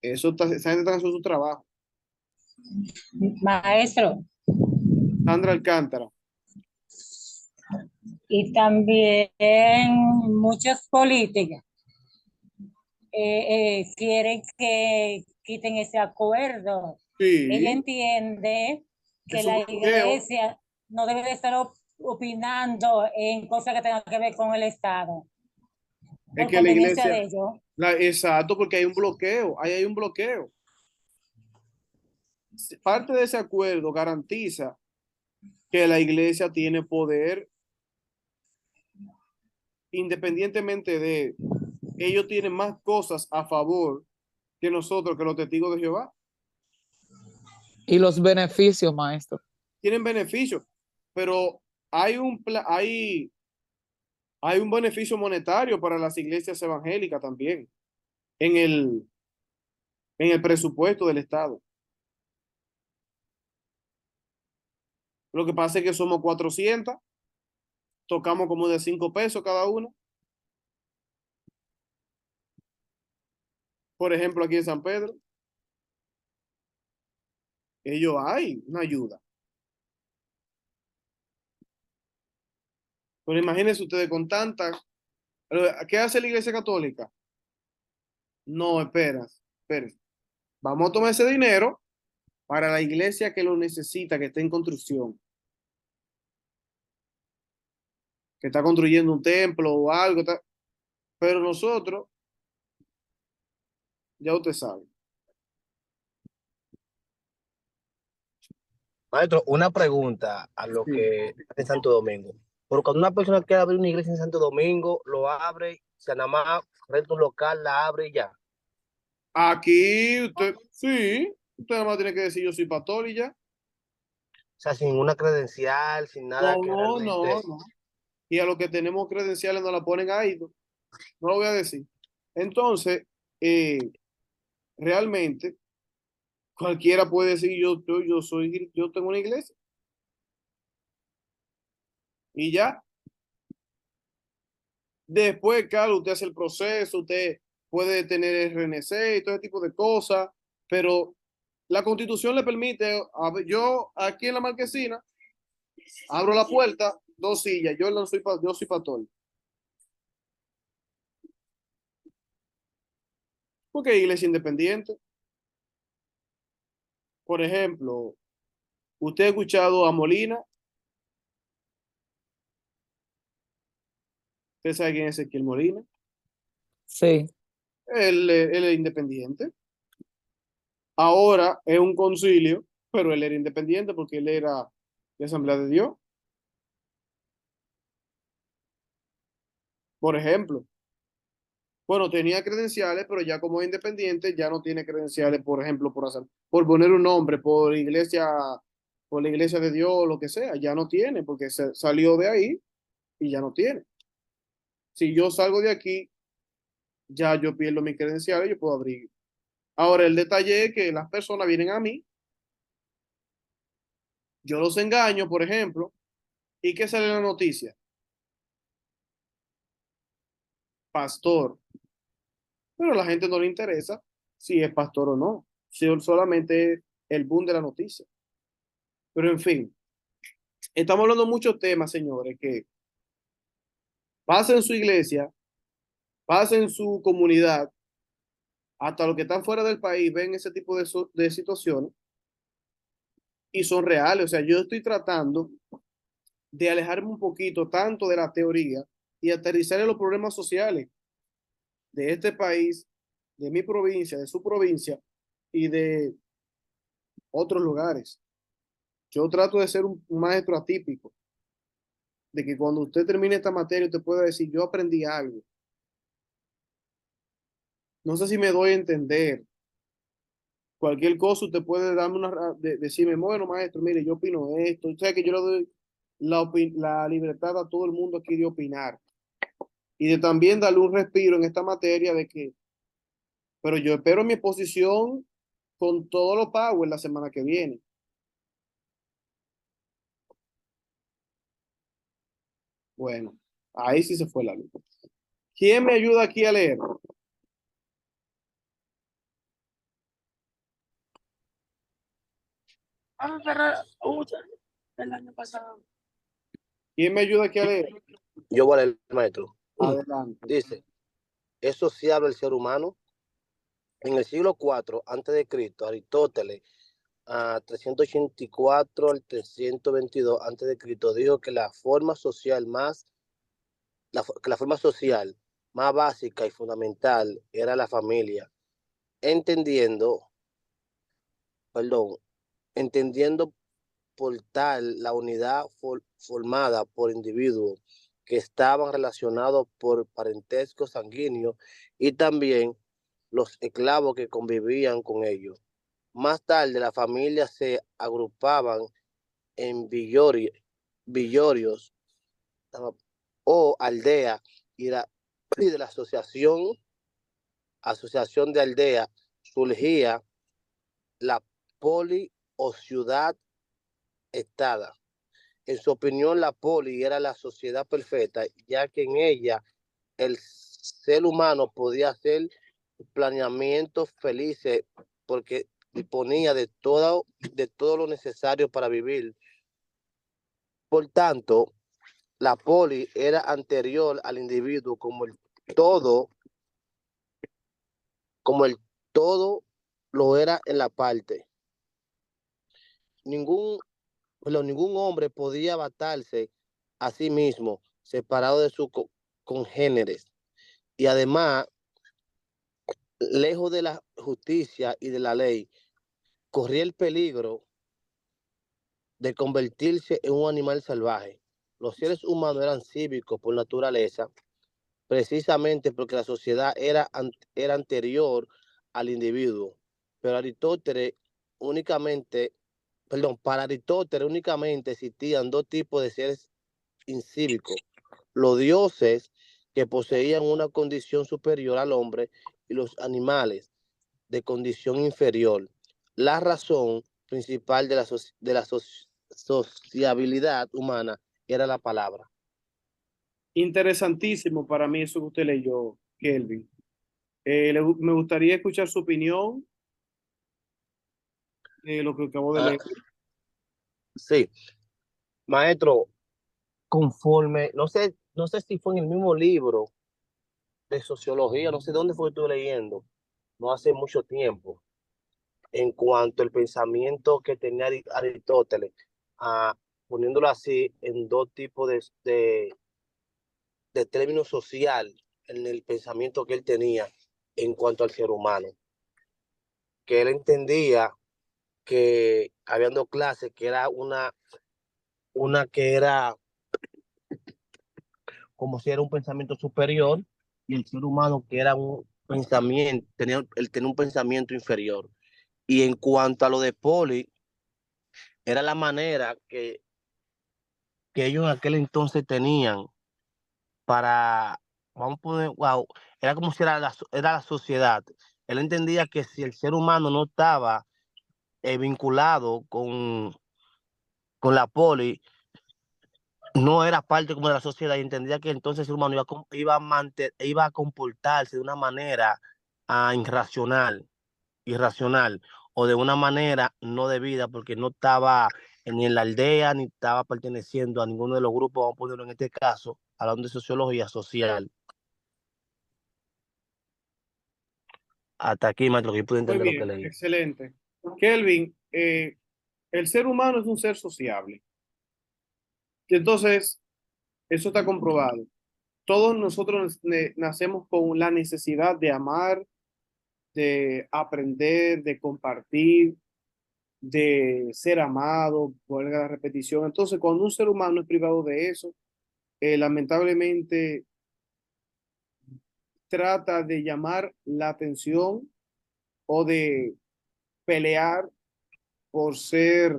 Esa gente está haciendo su trabajo. Maestro, Sandra Alcántara. y también muchas políticas quieren que quiten ese acuerdo. Ella Sí, entiende que es un la bloqueo. iglesia no debe de estar opinando en cosas que tengan que ver con el Estado, Es por que la conveniencia de iglesia, ellos. exacto, porque hay un bloqueo, ahí hay un bloqueo. Parte de ese acuerdo garantiza que la iglesia tiene poder independientemente de ellos tienen más cosas a favor que nosotros, que los testigos de Jehová. Y los beneficios, maestro. Tienen beneficios, pero hay un beneficio monetario para las iglesias evangélicas también en en el presupuesto del Estado. Lo que pasa es que somos 400, tocamos como de 5 pesos cada uno. Por ejemplo, aquí en San Pedro, ellos hay una ayuda. Pero imagínense ustedes con tantas. ¿Qué hace la Iglesia Católica? No, espera. Vamos a tomar ese dinero para la iglesia que lo necesita, que está en construcción, que está construyendo un templo o algo. Pero nosotros, ya usted sabe. Maestro, una pregunta a lo Sí. que está en Santo Domingo. Porque cuando una persona quiere abrir una iglesia en Santo Domingo, lo abre, se nada más renta un local, la abre y ya. O Aquí usted, sí, usted nada más tiene que decir yo soy pastor y ya. sea, sin ninguna credencial, sin nada que realmente. No. Y a los que tenemos credenciales nos la ponen ahí. No, no lo voy a decir. Entonces, eh, realmente, cualquiera puede decir yo tengo una iglesia y ya. Después, claro, usted hace el proceso, usted puede tener RNC y todo ese tipo de cosas, pero La Constitución le permite, yo aquí en la marquesina, abro la puerta, 2 sillas, yo no soy, yo soy pastor. Porque hay iglesia independiente. Por ejemplo, ¿usted ha escuchado a Molina? ¿Usted sabe quién es Ezequiel Molina? Sí, Él es independiente. Ahora es un concilio, pero él era independiente porque él era de Asamblea de Dios. Por ejemplo, bueno, tenía credenciales, pero ya como es independiente, ya no tiene credenciales, por ejemplo, por poner un nombre, por la iglesia de Dios, lo que sea, ya no tiene, porque salió de ahí y ya no tiene. Si yo salgo de aquí, ya yo pierdo mis credenciales, yo puedo abrir. Ahora, el detalle es que las personas vienen a mí, yo los engaño, por ejemplo, ¿y qué sale en la noticia? Pastor. Pero a la gente no le interesa si es pastor o no, si solamente el boom de la noticia. Pero en fin, estamos hablando de muchos temas, señores, que pasa en su iglesia, pasa en su comunidad, hasta los que están fuera del país ven ese tipo de situaciones y son reales. O sea, yo estoy tratando de alejarme un poquito tanto de la teoría y aterrizar en los problemas sociales de este país, de mi provincia, de su provincia y de otros lugares. Yo trato de ser un maestro atípico, de que cuando usted termine esta materia, usted pueda decir, yo aprendí algo. No sé si me doy a entender. Cualquier cosa, usted puede darme decirme, bueno, maestro, mire, yo opino esto. Usted sabe que yo le doy la libertad a todo el mundo aquí de opinar. Y de también darle un respiro en esta materia de que, pero yo espero mi exposición con todo lo pago en la semana que viene. Bueno, ahí sí se fue la luz. ¿Quién me ayuda aquí a leer? El año pasado. ¿Quién me ayuda aquí a leer? Yo voy a leer, maestro. Adelante. Dice, es sociable el ser humano. En el siglo IV antes de Cristo, Aristóteles, a 384 al 322 antes de Cristo, dijo que la forma social más básica y fundamental era la familia, entendiendo, perdón, entendiendo por tal la unidad formada por individuos que estaban relacionados por parentesco sanguíneo y también los esclavos que convivían con ellos. Más tarde, las familias se agrupaban en villorios o aldeas y de la asociación de aldeas surgía la poli o ciudad estada. En su opinión, la poli era la sociedad perfecta, ya que en ella el ser humano podía hacer planeamientos felices porque disponía de todo lo necesario para vivir. Por tanto, la poli era anterior al individuo todo, como el todo lo era en la parte. Ningún, ningún hombre podía batallarse a sí mismo, separado de sus congéneres. Y además, lejos de la justicia y de la ley, corría el peligro de convertirse en un animal salvaje. Los seres humanos eran cívicos por naturaleza, precisamente porque la sociedad era anterior al individuo. Pero para Aristóteles únicamente existían dos tipos de seres incívicos: los dioses, que poseían una condición superior al hombre, y los animales de condición inferior. La razón principal de la sociabilidad humana era la palabra. Interesantísimo para mí eso que usted leyó, Kelvin. Me gustaría escuchar su opinión lo que acabo de Ah, leer. sí, maestro, conforme, no sé si fue en el mismo libro de sociología, no sé dónde fue que estuve leyendo, no hace mucho tiempo, en cuanto al pensamiento que tenía Aristóteles, ah, poniéndolo así en dos tipos de términos social en el pensamiento que él tenía en cuanto al ser humano, que él entendía que había dos clases, que era una que era como si era un pensamiento superior y el ser humano que era un pensamiento, él tenía un pensamiento inferior. Y en cuanto a lo de Poli, era la manera que ellos en aquel entonces tenían para, vamos a poner, wow, era como si era la sociedad. Él entendía que si el ser humano no estaba vinculado con la Poli, no era parte como de la sociedad y entendía que entonces el ser humano iba a comportarse de una manera irracional o de una manera no debida porque no estaba ni en la aldea ni estaba perteneciendo a ninguno de los grupos, vamos a ponerlo en este caso, hablando de sociología social. Hasta aquí, maestro, que yo pude Muy entender lo que bien, leí. excelente. Kelvin, el ser humano es un ser sociable. Y entonces, eso está comprobado. Todos nosotros nacemos con la necesidad de amar, de aprender, de compartir, de ser amado, por la repetición. Entonces, cuando un ser humano es privado de eso, lamentablemente trata de llamar la atención o de pelear por ser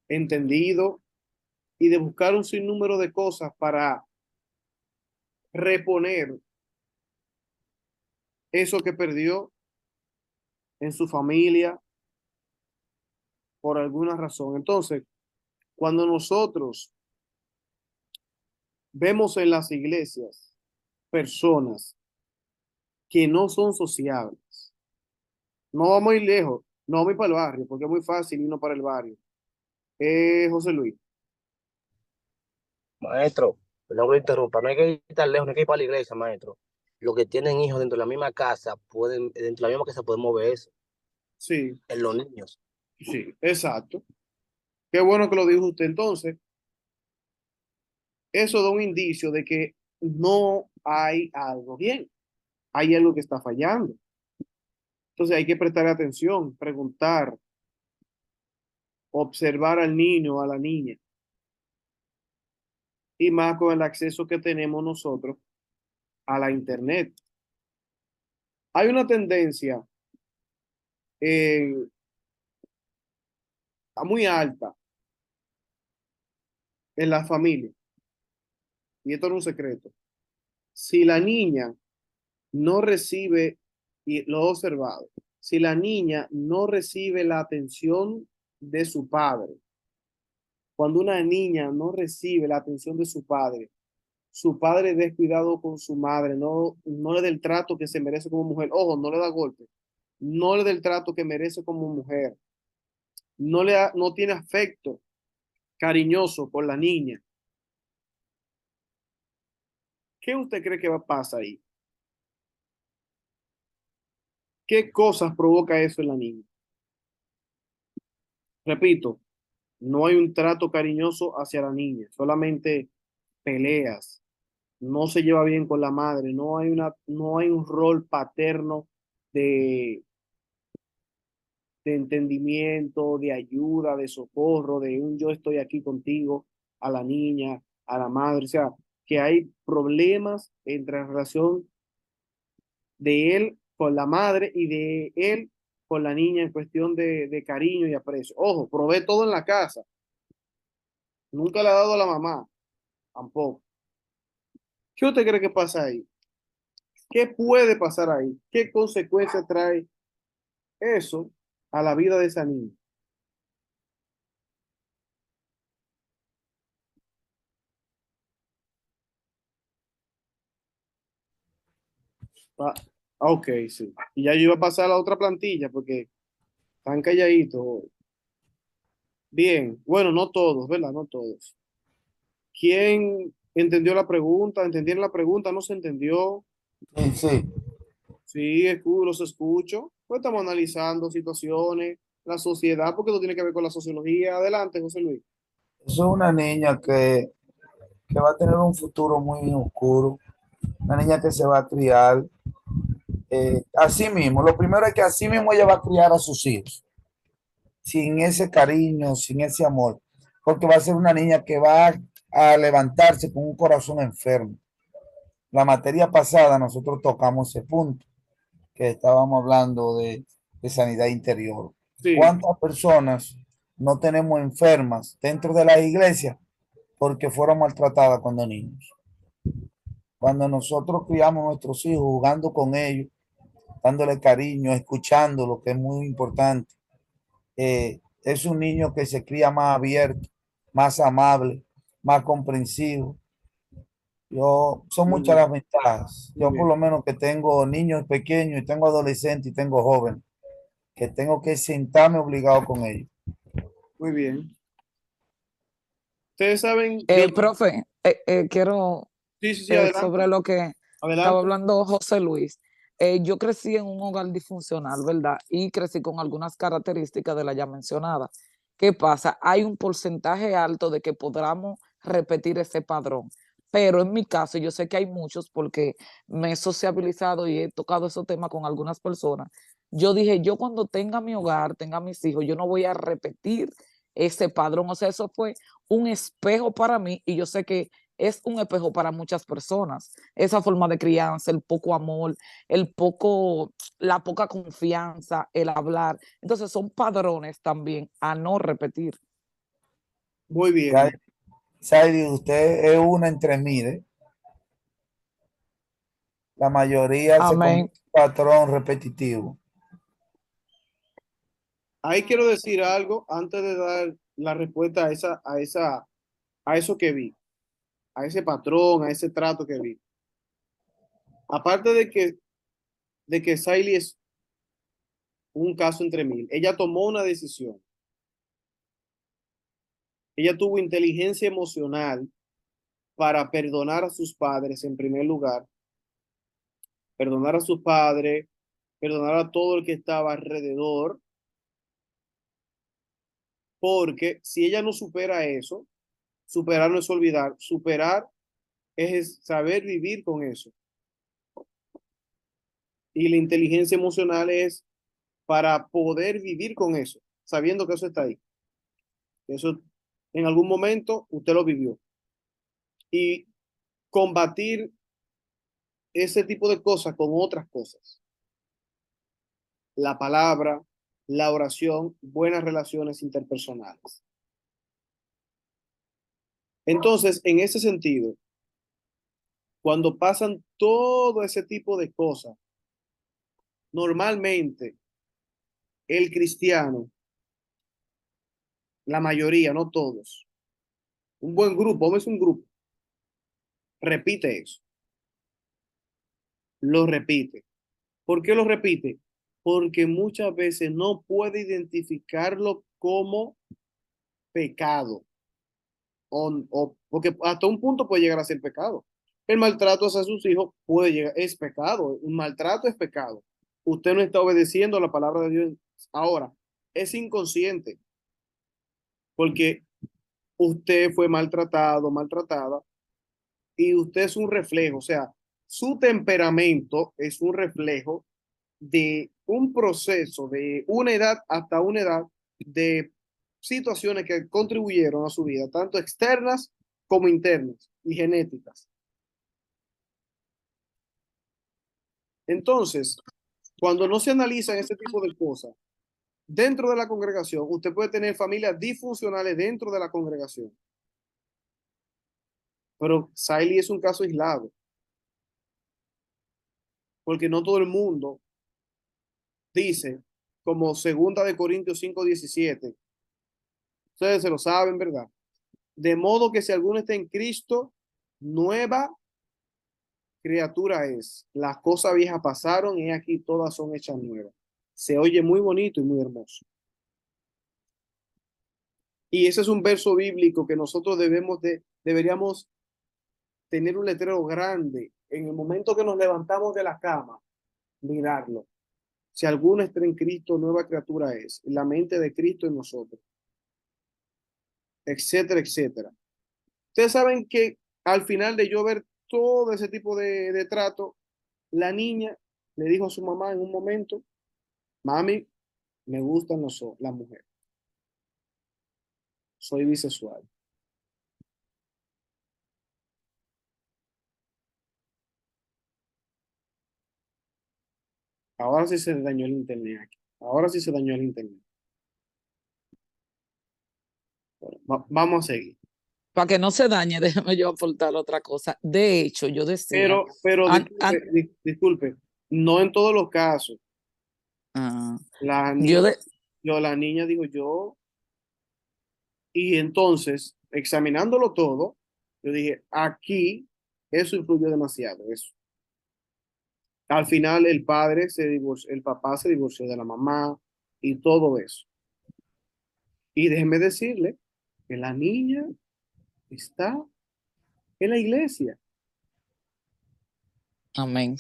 entendido y de buscar un sinnúmero de cosas para reponer eso que perdió en su familia por alguna razón. Entonces, cuando nosotros vemos en las iglesias personas que no son sociables, no vamos a ir lejos, no vamos a ir para el barrio, porque es muy fácil irnos para el barrio. José Luis. Maestro, perdón que lo interrumpa, no hay que ir tan lejos, no hay que ir para la iglesia, maestro. Los que tienen hijos dentro de la misma casa, dentro de la misma casa pueden mover eso, Sí, en los niños. sí, exacto. Qué bueno que lo dijo usted. Entonces, eso da un indicio de que no hay algo bien, hay algo que está fallando. Entonces hay que prestar atención, preguntar, observar al niño, a la niña, y más con el acceso que tenemos nosotros a la internet. Hay una tendencia eh, muy alta en la familia, y esto no es un secreto. Si la niña no recibe, y lo he observado, si la niña no recibe la atención de su padre, cuando una niña no recibe la atención de su padre es descuidado con su madre, no le da el trato que se merece como mujer, ojo, no le da golpe, no le da el trato que merece como mujer, no tiene afecto cariñoso por la niña. ¿Qué usted cree que va a pasar ahí? ¿Qué cosas provoca eso en la niña? Repito, no hay un trato cariñoso hacia la niña, solamente peleas, no se lleva bien con la madre, no hay un rol paterno de, de entendimiento, de ayuda, de socorro, de un yo estoy aquí contigo a la niña, a la madre, o sea, que hay problemas entre la relación de él con la madre y de él con la niña en cuestión de cariño y aprecio. Ojo, provee todo en la casa, nunca le ha dado a la mamá, tampoco. ¿Qué usted cree que pasa ahí? ¿Qué puede pasar ahí? ¿Qué consecuencias trae eso a la vida de esa niña? Ah, ok, sí. Y ya yo iba a pasar a la otra plantilla porque Están calladitos. Bien, bueno, no todos, ¿verdad? No todos. ¿Quién entendió la pregunta? ¿Entendieron la pregunta? ¿No se entendió? Sí, sí. Sí, los escucho. Pues estamos analizando situaciones, la sociedad, porque esto tiene que ver con la sociología. Adelante, José Luis. Eso es una niña que va a tener un futuro muy oscuro, una niña que se va a criar así mismo. Lo primero es que así mismo ella va a criar a sus hijos, sin ese cariño, sin ese amor, porque va a ser una niña que va a levantarse con un corazón enfermo. La materia pasada nosotros tocamos ese punto, que estábamos hablando de sanidad interior. Sí, ¿Cuántas personas no tenemos enfermas dentro de la iglesia porque fueron maltratadas cuando niños? Cuando nosotros criamos a nuestros hijos, jugando con ellos, dándole cariño, escuchando, lo que es muy importante, es un niño que se cría más abierto, más amable, más comprensivo. Son muy muchas bien, las ventajas. muy Yo por bien, lo menos que tengo niños pequeños y tengo adolescentes y tengo jóvenes, que tengo que sentarme obligado con ellos. muy bien. Ustedes saben, yo, Profe, quiero sí, sí, sí, adelante, sobre lo que estaba adelante. hablando José Luis. Yo crecí en un hogar disfuncional, ¿verdad? Y crecí con algunas características de la ya mencionada. ¿Qué pasa? Hay un porcentaje alto de que podamos repetir ese padrón. Pero en mi caso, yo sé que hay muchos porque me he sociabilizado y he tocado esos temas con algunas personas. Yo dije, yo cuando tenga mi hogar, tenga mis hijos, yo no voy a repetir ese padrón. O sea, eso fue un espejo para mí y yo sé que es un espejo para muchas personas. Esa forma de crianza, el poco amor, la poca confianza, el hablar. Entonces son padrones también a no repetir. Muy bien. Sai- Saidi, usted es una entre miles. La mayoría se convierte Amén. en un patrón repetitivo. Ahí quiero decir algo antes de dar la respuesta a eso que vi, a ese patrón, a ese trato que vi. Aparte de que Siley es un caso entre mil, ella tomó una decisión. Ella tuvo inteligencia emocional para perdonar a sus padres en primer lugar, perdonar a sus padres, perdonar a todo el que estaba alrededor, porque si ella no supera eso, superar no es olvidar, superar es saber vivir con eso. Y la inteligencia emocional es para poder vivir con eso, sabiendo que eso está ahí. Eso en algún momento usted lo vivió. Y combatir ese tipo de cosas con otras cosas. La palabra, la oración, buenas relaciones interpersonales. Entonces, en ese sentido, cuando pasan todo ese tipo de cosas, normalmente el cristiano, la mayoría, no todos, un buen grupo, es un grupo, repite eso, lo repite. ¿Por qué lo repite? Porque muchas veces no puede identificarlo como pecado porque hasta un punto puede llegar a ser pecado. El maltrato hacia sus hijos puede llegar, es pecado, un maltrato es pecado. Usted no está obedeciendo la palabra de Dios ahora, es inconsciente, porque usted fue maltratado, maltratada, y usted es un reflejo, o sea, su temperamento es un reflejo de un proceso de una edad hasta una edad de situaciones que contribuyeron a su vida, tanto externas como internas y genéticas. Entonces, cuando no se analizan ese tipo de cosas dentro de la congregación, usted puede tener familias disfuncionales dentro de la congregación. Pero Siley es un caso aislado, porque no todo el mundo dice, como segunda de Corintios 5:17, ustedes se lo saben, ¿verdad? De modo que si alguno está en Cristo, nueva criatura es. Las cosas viejas pasaron y aquí todas son hechas nuevas. Se oye muy bonito y muy hermoso. Y ese es un verso bíblico que nosotros deberíamos tener un letrero grande en el momento que nos levantamos de la cama, mirarlo. Si alguno está en Cristo, nueva criatura es. La mente de Cristo en nosotros, etcétera, etcétera. Ustedes saben que al final de yo ver todo ese tipo de trato, la niña le dijo a su mamá en un momento, mami, me gustan las mujeres. Soy bisexual. Ahora sí se dañó el internet aquí. Ahora sí se dañó el internet. Bueno, vamos a seguir. Para que no se dañe, déjame yo aportar otra cosa. De hecho, yo decía, Pero an- disculpe, an- disculpe, no en todos los casos. ah, La yo niña, de, la niña dijo yo, y entonces, examinándolo todo, yo dije, aquí eso influyó demasiado, eso. Al final el padre se divorció, el papá se divorció de la mamá y todo eso. Y déjeme decirle que la niña está en la iglesia. amén.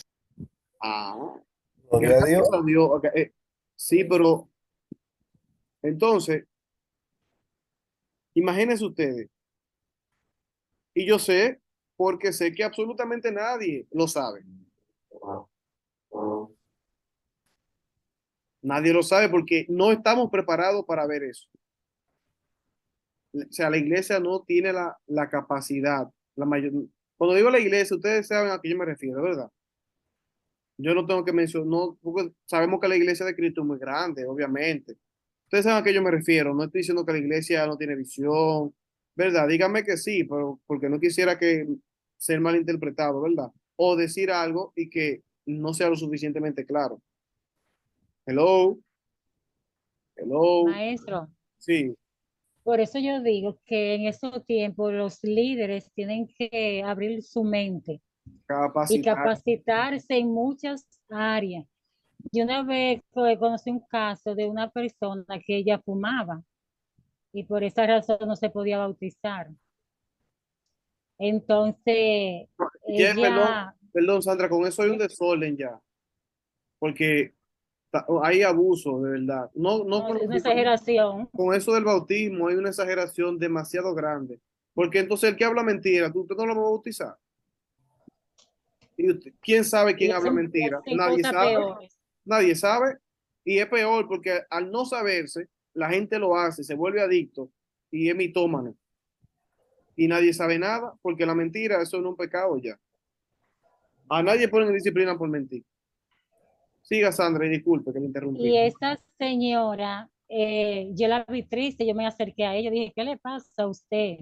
Ah, Gloria a Dios. gracias a Dios. Ok, sí, pero entonces, imagínense ustedes, y yo sé, porque sé que absolutamente nadie lo sabe. Nadie lo sabe porque no estamos preparados para ver eso. O sea, la iglesia no tiene la capacidad. Cuando digo la iglesia, ustedes saben a qué yo me refiero, ¿verdad? Yo no tengo que mencionar, no, porque sabemos que la iglesia de Cristo es muy grande, obviamente. Ustedes saben a qué yo me refiero. No estoy diciendo que la iglesia no tiene visión, ¿verdad? Díganme que sí, pero porque no quisiera que ser malinterpretado, ¿verdad? O decir algo y que no sea lo suficientemente claro. Hello, hello, Maestro, sí, por eso yo digo que en estos tiempos los líderes tienen que abrir su mente y capacitar. capacitarse en muchas áreas. Yo una vez conocí un caso de una persona que ella fumaba y por esa razón no se podía bautizar. Entonces, Ya, perdón, ella, perdón, Sandra, con eso hay un ¿sí? desorden ya, porque hay abuso, de verdad. No, no No, con, es una exageración. con eso del bautismo hay una exageración demasiado grande, porque entonces el que habla mentira, usted no lo va a bautizar. ¿Y quién sabe Y quién habla mentira? hacen Nadie cosas sabe, peores. nadie sabe, y es peor porque al no saberse, la gente lo hace, se vuelve adicto y es mitómano, y nadie sabe nada, porque la mentira, eso no es un pecado ya. A nadie ponen en disciplina por mentir. Siga, Sandra, y disculpe que le interrumpí. Y esa señora, yo la vi triste, yo me acerqué a ella, dije, ¿qué le pasa a usted?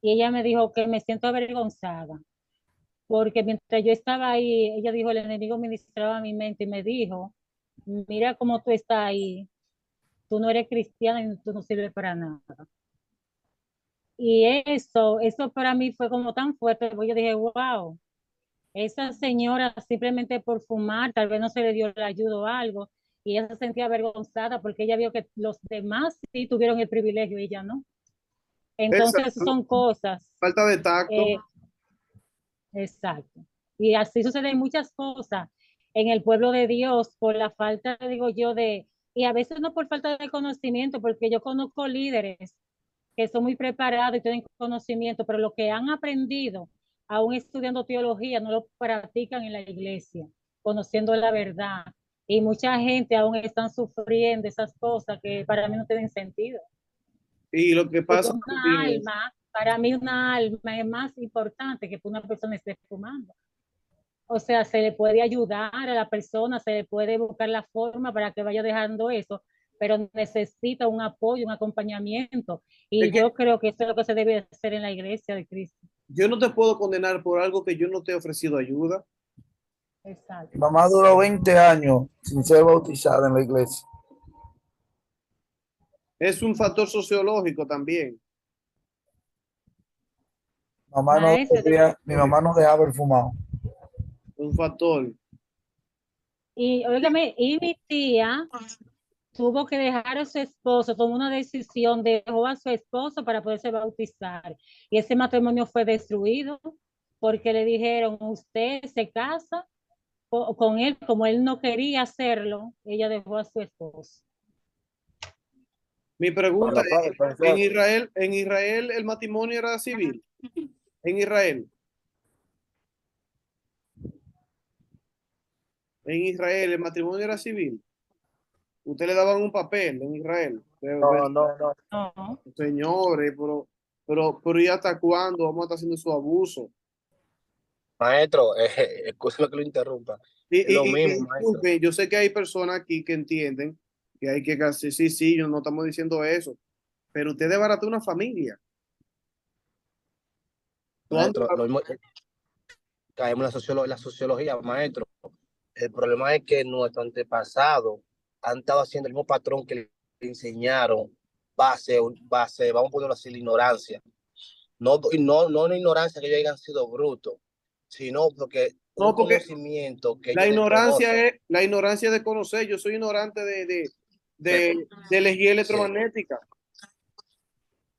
Y ella me dijo que me siento avergonzada, porque mientras yo estaba ahí, ella dijo, el enemigo ministraba mi mente y me dijo, mira cómo tú estás ahí, tú no eres cristiana y tú no sirves para nada. Y eso para mí fue como tan fuerte, porque yo dije, wow, esa señora simplemente por fumar, tal vez no se le dio la ayuda o algo, y ella se sentía avergonzada porque ella vio que los demás sí tuvieron el privilegio y ella no. Entonces Exacto. son cosas, Falta de tacto. eh, exacto. Y así suceden muchas cosas en el pueblo de Dios por la falta, digo yo, y a veces no por falta de conocimiento, porque yo conozco líderes que son muy preparados y tienen conocimiento, pero lo que han aprendido, aún estudiando teología, no lo practican en la iglesia, conociendo la verdad. Y mucha gente aún están sufriendo esas cosas que para mí no tienen sentido. Y lo que Porque pasa una también es, alma, para mí una alma es más importante que una persona esté fumando. O sea, se le puede ayudar a la persona, se le puede buscar la forma para que vaya dejando eso, pero necesita un apoyo, un acompañamiento. es Y que yo creo que eso es lo que se debe hacer en la iglesia de Cristo. yo no te puedo condenar por algo que yo no te he ofrecido ayuda. Mi Exacto. mamá duró 20 años sin ser bautizada en la iglesia. Es un factor sociológico también. Mamá no Maestro, mi mamá no dejaba el fumado. Un factor. y óigame, y mi tía tuvo que dejar a su esposo, tomó una decisión, dejó a su esposo para poderse bautizar. Y ese matrimonio fue destruido porque le dijeron, usted se casa con él, como él no quería hacerlo, ella dejó a su esposo. Mi pregunta Bueno, es, profesor, ¿en Israel el matrimonio era civil? En Israel. En Israel el matrimonio era civil. Usted le daban un papel en Israel. no, no, no. No, Señores, pero ¿y hasta cuándo vamos a estar haciendo su abuso? Maestro, excusa que lo interrumpa. Y, Es lo y, y mismo, maestro. disculpe, yo sé que hay personas aquí que entienden que hay que casi, sí, sí, yo no estamos diciendo eso, pero usted desbarató una familia. ¿Cuándo? Maestro, lo mismo, caemos en la sociología, maestro. El problema es que nuestros antepasados han estado haciendo el mismo patrón que le enseñaron vamos a ponerlo así, la ignorancia. No, no una ignorancia que ellos hayan sido brutos, sino porque un No, porque conocimiento que ellos desconocen. la ignorancia de conocer. Yo soy ignorante De- de energía sí, electromagnética.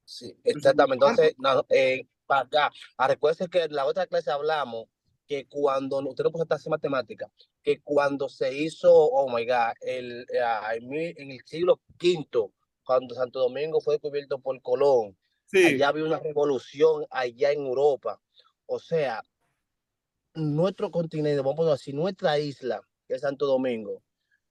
sí, Yo soy exactamente. ignorante. Entonces, para acá, recuerden que en la otra clase hablamos que cuando, usted no puede hacer matemática, que cuando se hizo, oh my God, en el siglo quinto, cuando Santo Domingo fue descubierto por Colón, Sí. allá había una revolución allá en Europa. O sea, nuestro continente, vamos a ponerlo así, nuestra isla, que es Santo Domingo,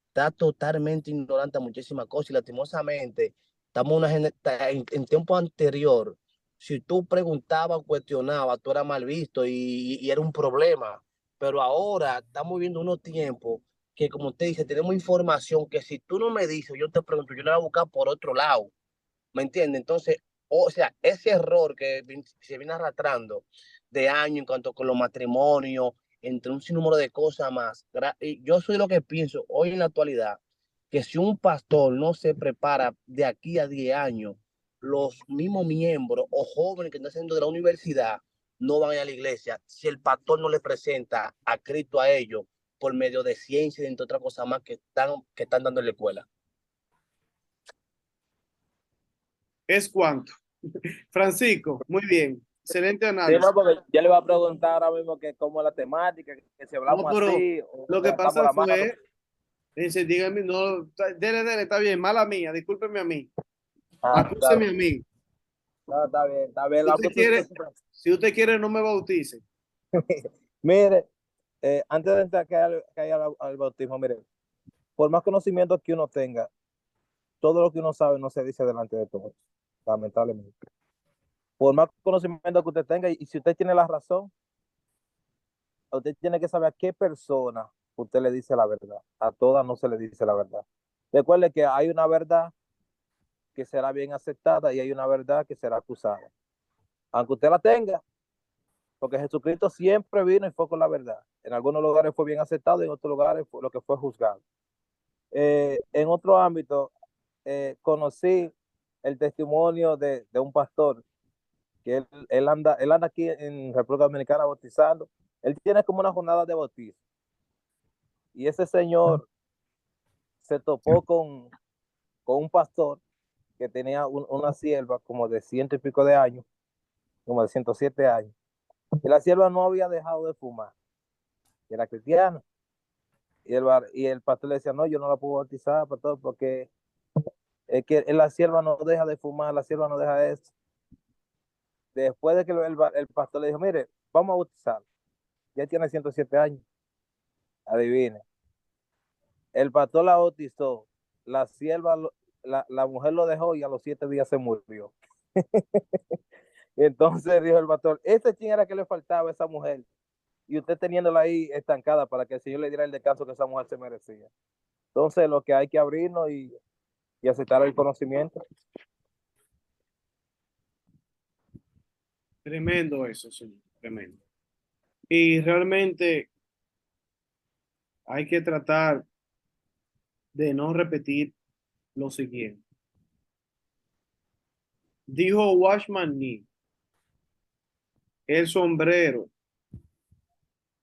está totalmente ignorante a muchísimas cosas y lastimosamente estamos en tiempo anterior. Si tú preguntabas o cuestionabas, tú eras mal visto y era un problema. Pero ahora estamos viviendo unos tiempos que, como usted dice, tenemos información que si tú no me dices, yo te pregunto, yo la voy a buscar por otro lado. ¿Me entiendes? Entonces, o sea, ese error que se viene arrastrando de años en cuanto con los matrimonios, entre un sinnúmero de cosas más. Y yo soy lo que pienso hoy en la actualidad, que si un pastor no se prepara de aquí a 10 años, los mismos miembros o jóvenes que están saliendo de la universidad no van a ir a la iglesia si el pastor no le presenta a Cristo a ellos por medio de ciencia y entre otras cosas más que están dando en la escuela. ¿Es cuánto? Francisco, muy bien. Excelente Sí, análisis. no, porque yo le voy a preguntar ahora mismo que cómo es la temática, que si No, hablamos pero así lo o que levantamos pasa la mano. fue, dice, dígame, no, dele, está bien, mala mía, discúlpeme a mí, Ah, está acúseme a bien, mí. no, está bien, está bien. Si usted quiere, si usted quiere, no me bautice. Mire, antes de entrar al bautismo, mire, por más conocimiento que uno tenga, todo lo que uno sabe no se dice delante de todos, lamentablemente. Por más conocimiento que usted tenga, y si usted tiene la razón, usted tiene que saber a qué persona usted le dice la verdad. A todas no se le dice la verdad. Recuerde que hay una verdad que será bien aceptada y hay una verdad que será acusada. Aunque usted la tenga, porque Jesucristo siempre vino y fue con la verdad. En algunos lugares fue bien aceptado y en otros lugares fue lo que fue juzgado. En otro ámbito, conocí el testimonio de un pastor que él anda aquí en República Dominicana bautizando. Él tiene como una jornada de bautizo. Y ese señor se topó con un pastor que tenía una sierva como de 100 y pico de años, como de 107 años. Y la sierva no había dejado de fumar, era cristiana. Y el pastor le decía, no, yo no la puedo bautizar, pastor, porque es que la sierva no deja de fumar, la sierva no deja de eso. Después de que el pastor le dijo, mire, vamos a bautizar. Ya tiene 107 años, adivine. El pastor la bautizó, la sierva, la mujer lo dejó y a los 7 días se murió. Y entonces dijo el pastor, ese chin era que le faltaba a esa mujer. Y usted teniéndola ahí estancada para que el Señor le diera el descanso que esa mujer se merecía. Entonces, lo que hay que abrirnos y aceptar el conocimiento. Tremendo eso, señor, tremendo. Y realmente hay que tratar de no repetir lo siguiente. Dijo Watchman Nee, el sombrero,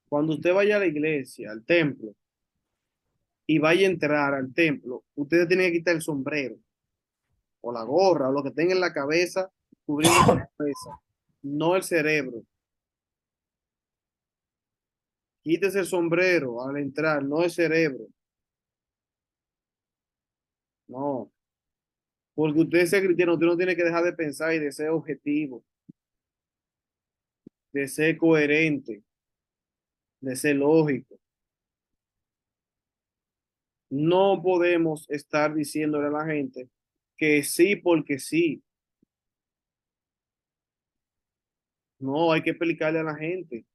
cuando usted vaya a la iglesia, al templo, y vaya a entrar al templo, usted tiene que quitar el sombrero o la gorra o lo que tenga en la cabeza, cubriendo la cabeza, no el cerebro. Quítese el sombrero al entrar, no el cerebro. No, porque usted es cristiano, usted no tiene que dejar de pensar y de ser objetivo, de ser coherente, de ser lógico. No podemos estar diciéndole a la gente que sí porque sí. No, hay que explicarle a la gente.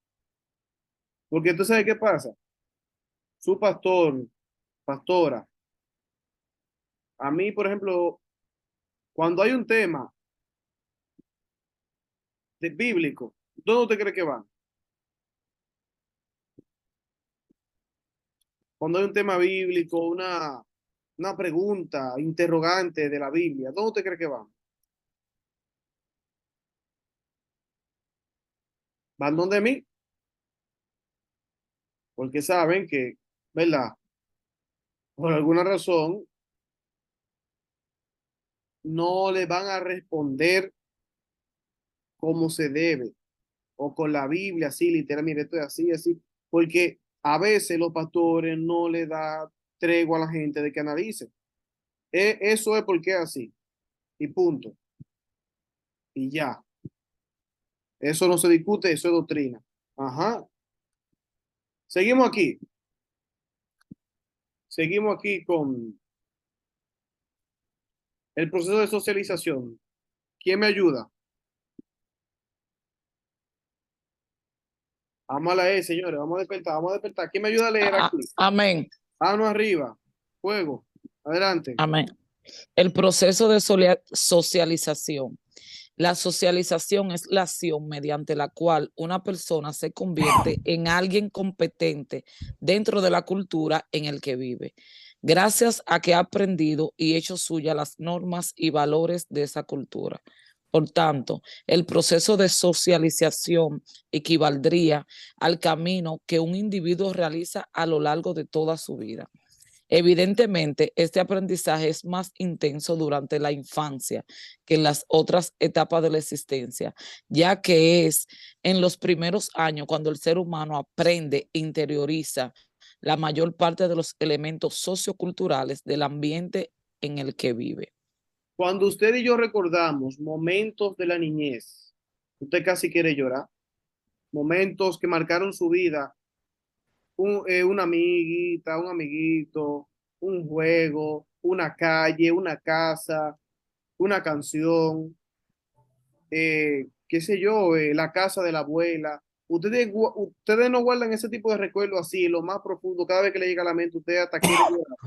Porque tú sabes qué pasa. Su pastor, pastora, a mí, por ejemplo, cuando hay un tema de bíblico, ¿dónde usted cree que van? Cuando hay un tema bíblico, una pregunta, interrogante de la Biblia, ¿dónde usted cree que van? Van donde mí, porque saben que, ¿verdad? Por alguna razón, no le van a responder como se debe, o con la Biblia, así, literal, mire, esto es así, así, porque a veces los pastores no le da tregua a la gente de que analice. Eso es porque es así, y punto, y ya. Eso no se discute, eso es doctrina. Ajá. Seguimos aquí. Seguimos aquí con el proceso de socialización. ¿Quién me ayuda? Vamos a leer, señores. Vamos a despertar, vamos a despertar. ¿Quién me ayuda a leer aquí? Amén. Mano arriba. Fuego. Adelante. Amén. El proceso de socialización. La socialización es la acción mediante la cual una persona se convierte en alguien competente dentro de la cultura en el que vive, gracias a que ha aprendido y hecho suya las normas y valores de esa cultura. Por tanto, el proceso de socialización equivaldría al camino que un individuo realiza a lo largo de toda su vida. Evidentemente, este aprendizaje es más intenso durante la infancia que en las otras etapas de la existencia, ya que es en los primeros años cuando el ser humano aprende e interioriza la mayor parte de los elementos socioculturales del ambiente en el que vive. Cuando usted y yo recordamos momentos de la niñez, usted casi quiere llorar. Momentos que marcaron su vida. Una amiguita, un amiguito, un juego, una calle, una casa, una canción, qué sé yo, la casa de la abuela. Ustedes no guardan ese tipo de recuerdos así, lo más profundo, cada vez que le llega a la mente, usted hasta quiere llorar.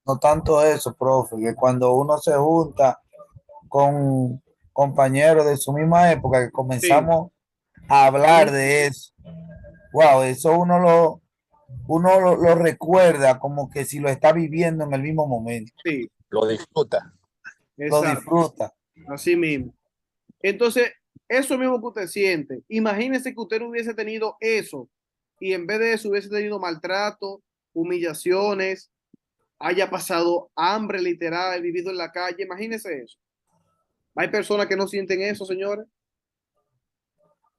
No tanto eso, profe, que cuando uno se junta con compañeros de su misma época, que Sí, comenzamos a hablar de eso, wow, eso uno lo recuerda como que si lo está viviendo en el mismo momento, sí, Lo disfruta. lo exacto, disfruta. así mismo. Entonces, eso mismo que usted siente, imagínese que usted no hubiese tenido eso y en vez de eso hubiese tenido maltrato, humillaciones, haya pasado hambre literal, vivido en la calle, imagínese eso. Hay personas que no sienten eso, señores,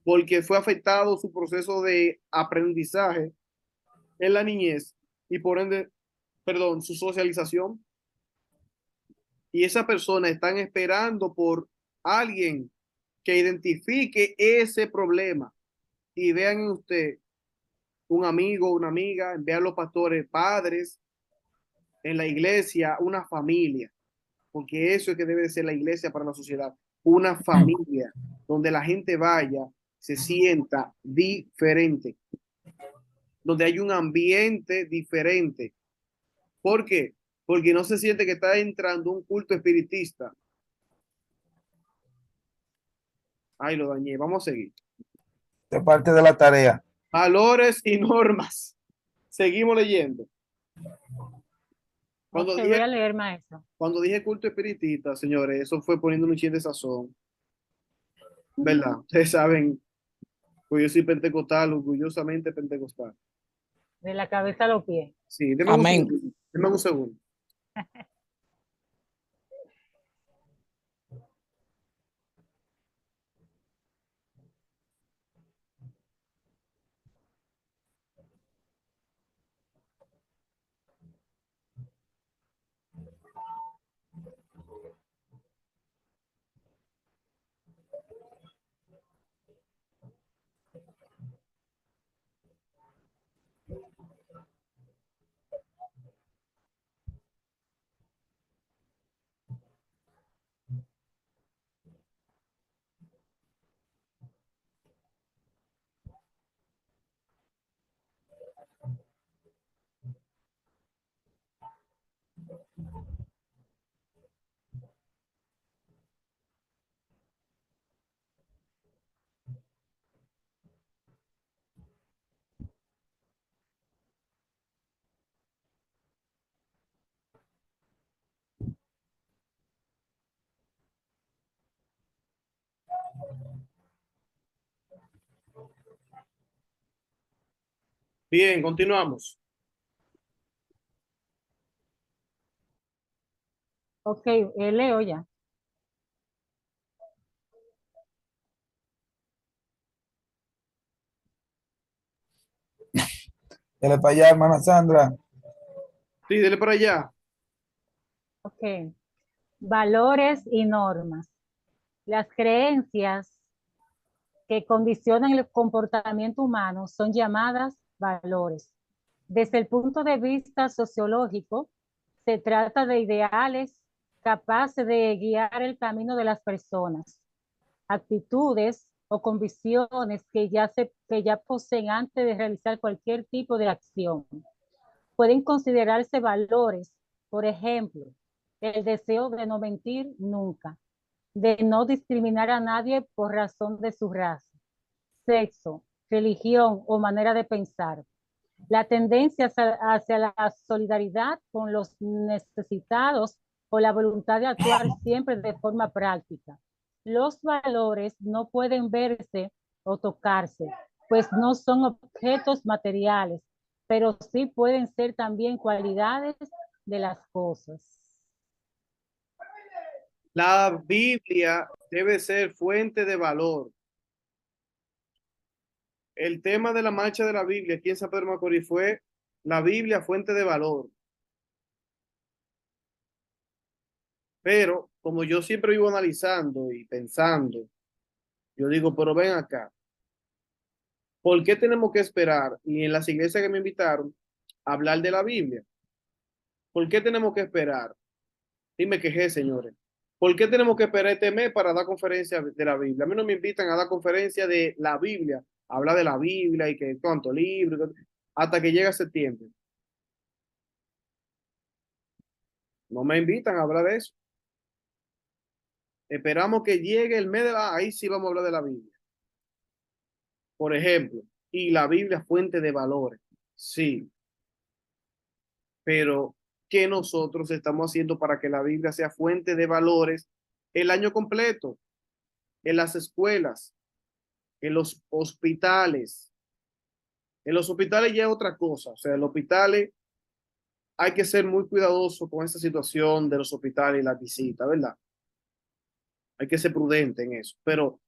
porque fue afectado su proceso de aprendizaje en la niñez y por ende, perdón, su socialización. Y esas personas están esperando por alguien que identifique ese problema y vean en usted un amigo, una amiga, vean los pastores, padres, en la iglesia, una familia, porque eso es que debe de ser la iglesia para la sociedad, una familia donde la gente vaya, se sienta diferente, donde hay un ambiente diferente. ¿Por qué? Porque no se siente que está entrando un culto espiritista. Ay, lo dañé. Vamos a seguir. Es parte de la tarea. Valores y normas. Seguimos leyendo. Cuando Ok, voy dije, a leer, maestro. cuando dije culto espiritista, señores, eso fue poniendo un chin de sazón. ¿Verdad? Ustedes saben, pues yo soy pentecostal, orgullosamente pentecostal. de la cabeza a los pies. Sí, deme un Amén. segundo. Deme un segundo. Bien, continuamos. Ok, leo ya. Dale para allá, hermana Sandra. Sí, dele para allá. Ok. Valores y normas. Las creencias que condicionan el comportamiento humano son llamadas valores. Desde el punto de vista sociológico, se trata de ideales capaces de guiar el camino de las personas, actitudes o convicciones que ya poseen antes de realizar cualquier tipo de acción. Pueden considerarse valores, por ejemplo, el deseo de no mentir nunca, de no discriminar a nadie por razón de su raza, sexo, religión o manera de pensar. La tendencia hacia la solidaridad con los necesitados o la voluntad de actuar siempre de forma práctica. Los valores no pueden verse o tocarse, pues no son objetos materiales, pero sí pueden ser también cualidades de las cosas. La Biblia debe ser fuente de valor. El tema de la marcha de la Biblia aquí en San Pedro de Macorís fue la Biblia fuente de valor. Pero como yo siempre vivo analizando y pensando, yo digo, pero ven acá, ¿por qué tenemos que esperar? Y en las iglesias que me invitaron a hablar de la Biblia, ¿por qué tenemos que esperar? Dime qué es, señores. ¿Por qué tenemos que esperar este mes para dar conferencias de la Biblia? A mí no me invitan a dar conferencias de la Biblia, a hablar de la Biblia y que cuánto libro, hasta que llega septiembre. No me invitan a hablar de eso. Esperamos que llegue el mes de la... Ahí sí vamos a hablar de la Biblia. Por ejemplo, y la Biblia fuente de valores. Sí, pero ¿qué nosotros estamos haciendo para que la Biblia sea fuente de valores el año completo? En las escuelas, en los hospitales. En los hospitales ya es otra cosa. O sea, en los hospitales hay que ser muy cuidadoso con esa situación de los hospitales y las visitas, ¿verdad? Hay que ser prudente en eso. Pero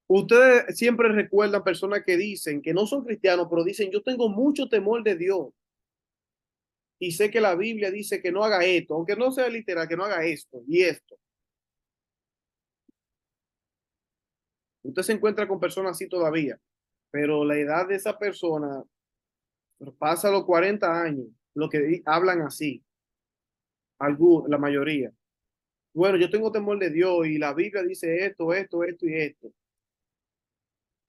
ustedes siempre recuerdan personas que dicen que no son cristianos, pero dicen, yo tengo mucho temor de Dios y sé que la Biblia dice que no haga esto, aunque no sea literal, que no haga esto y esto. Usted se encuentra con personas así todavía, pero la edad de esa persona pasa los 40 años, lo que hablan así, la mayoría. Bueno, yo tengo temor de Dios y la Biblia dice esto, esto, esto y esto.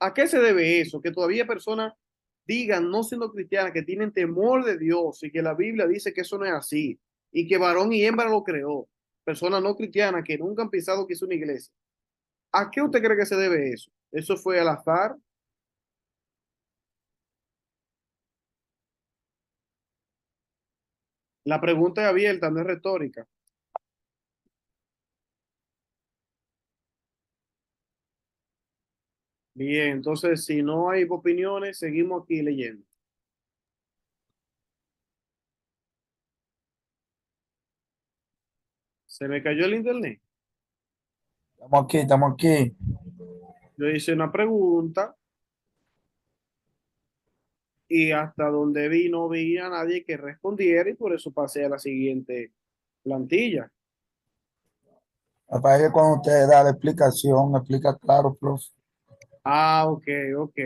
¿A qué se debe eso? Que todavía personas digan, no siendo cristianas, que tienen temor de Dios y que la Biblia dice que eso no es así y que varón y hembra lo creó. Personas no cristianas que nunca han pensado que es una iglesia. ¿A qué usted cree que se debe eso? ¿Eso fue al azar? La pregunta es abierta, no es retórica. Bien, entonces si no hay opiniones, seguimos aquí leyendo. Se me cayó el internet. Estamos aquí, estamos aquí. Yo hice una pregunta y hasta donde vi no vi a nadie que respondiera y por eso pasé a la siguiente plantilla. Me parece que cuando usted da la explicación, explica claro, profe. Ah, ok, ok.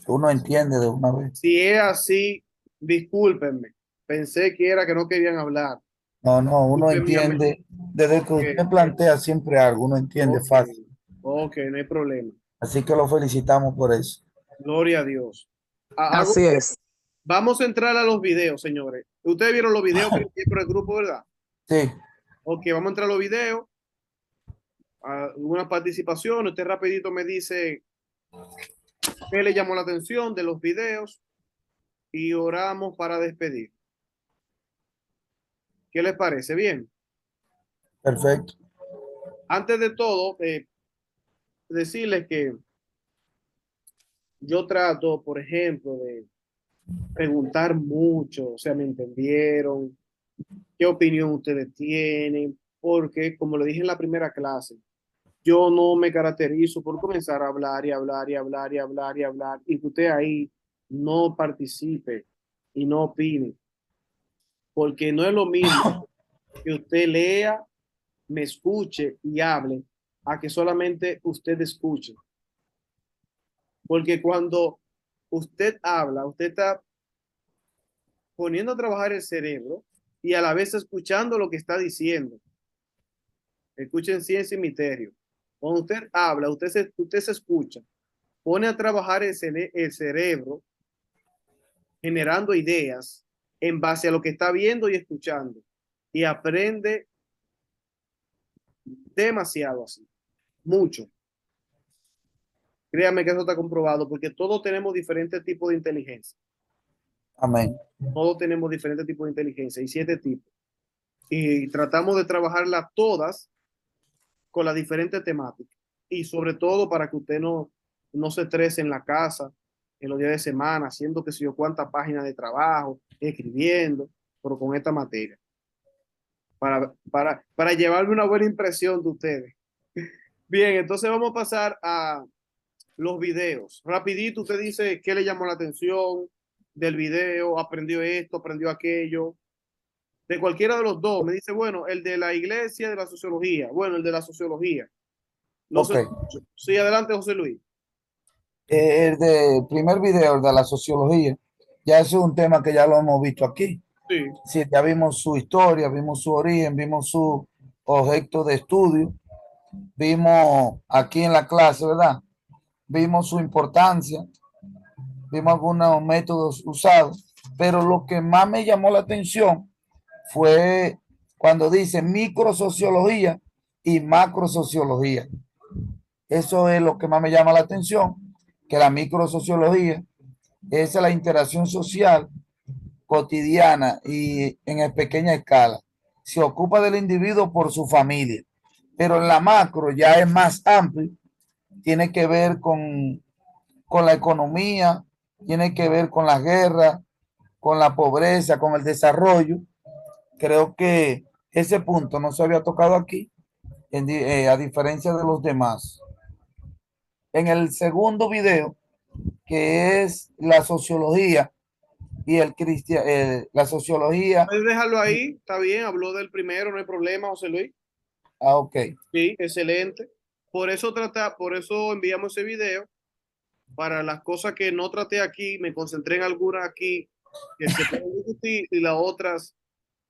Uno entiende de una vez. Si es así, discúlpenme. Pensé que era que no querían hablar. No, no, uno Discúlpenme a mí. entiende. Desde que Ok, usted plantea siempre algo, uno entiende ok, fácil. ok, no hay problema. Así que lo felicitamos por eso. Gloria a Dios. Así es. Vamos a entrar a los videos, señores. Ustedes vieron los videos que envié por el grupo, ¿verdad? Sí, Ok, vamos a entrar a los videos. Algunas participaciones. Usted rapidito me dice qué le llamó la atención de los videos y oramos para despedir. ¿Qué les parece? Bien. perfecto. Antes de todo, decirles que yo trato, por ejemplo, de preguntar mucho, o sea, ¿me entendieron? ¿Qué opinión ustedes tienen? Porque, como le dije en la primera clase, yo no me caracterizo por comenzar a hablar y hablar y hablar y hablar y hablar y que usted ahí no participe y no opine, porque no es lo mismo que usted lea, me escuche y hable a que solamente usted escuche. Porque cuando usted habla, usted está poniendo a trabajar el cerebro y a la vez escuchando lo que está diciendo. Escuchen ciencia y misterio. Cuando usted habla, usted se escucha, pone a trabajar el cerebro generando ideas en base a lo que está viendo y escuchando y aprende demasiado así, mucho. Créame que eso está comprobado porque todos tenemos diferentes tipos de inteligencia. Amén. Todos tenemos diferentes tipos de inteligencia y 7 tipos. Y tratamos de trabajarlas todas con las diferentes temáticas. Y sobre todo para que usted no se estrese en la casa, en los días de semana, haciendo que sé yo cuántas páginas de trabajo, escribiendo, pero con esta materia. Para llevarme una buena impresión de ustedes. Bien, entonces vamos a pasar a los videos. Rapidito, usted dice qué le llamó la atención del video, aprendió esto, aprendió aquello. De cualquiera de los dos, me dice, bueno, el de la iglesia, de la sociología. Bueno, el de la sociología. Los Ok. escucho. Sí, adelante, José Luis. El primer video, el de la sociología, ya es un tema que ya lo hemos visto aquí. Sí, Sí, ya vimos su historia, vimos su origen, vimos su objeto de estudio, vimos aquí en la clase, ¿verdad? Vimos su importancia, vimos algunos métodos usados, pero lo que más me llamó la atención fue cuando dice microsociología y macrosociología. Eso es lo que más me llama la atención, que la microsociología es la interacción social cotidiana y en pequeña escala. Se ocupa del individuo por su familia, pero en la macro ya es más amplio, tiene que ver con la economía, tiene que ver con la guerra, con la pobreza, con el desarrollo. Creo que ese punto no se había tocado aquí, a diferencia de los demás. En el segundo video, que es la sociología y la sociología. puedes dejarlo ahí, está bien, habló del primero, no hay problema, José Luis. Ok, Sí, excelente. Por eso enviamos ese video. Para las cosas que no traté aquí, me concentré en algunas aquí que se pueden discutir y las otras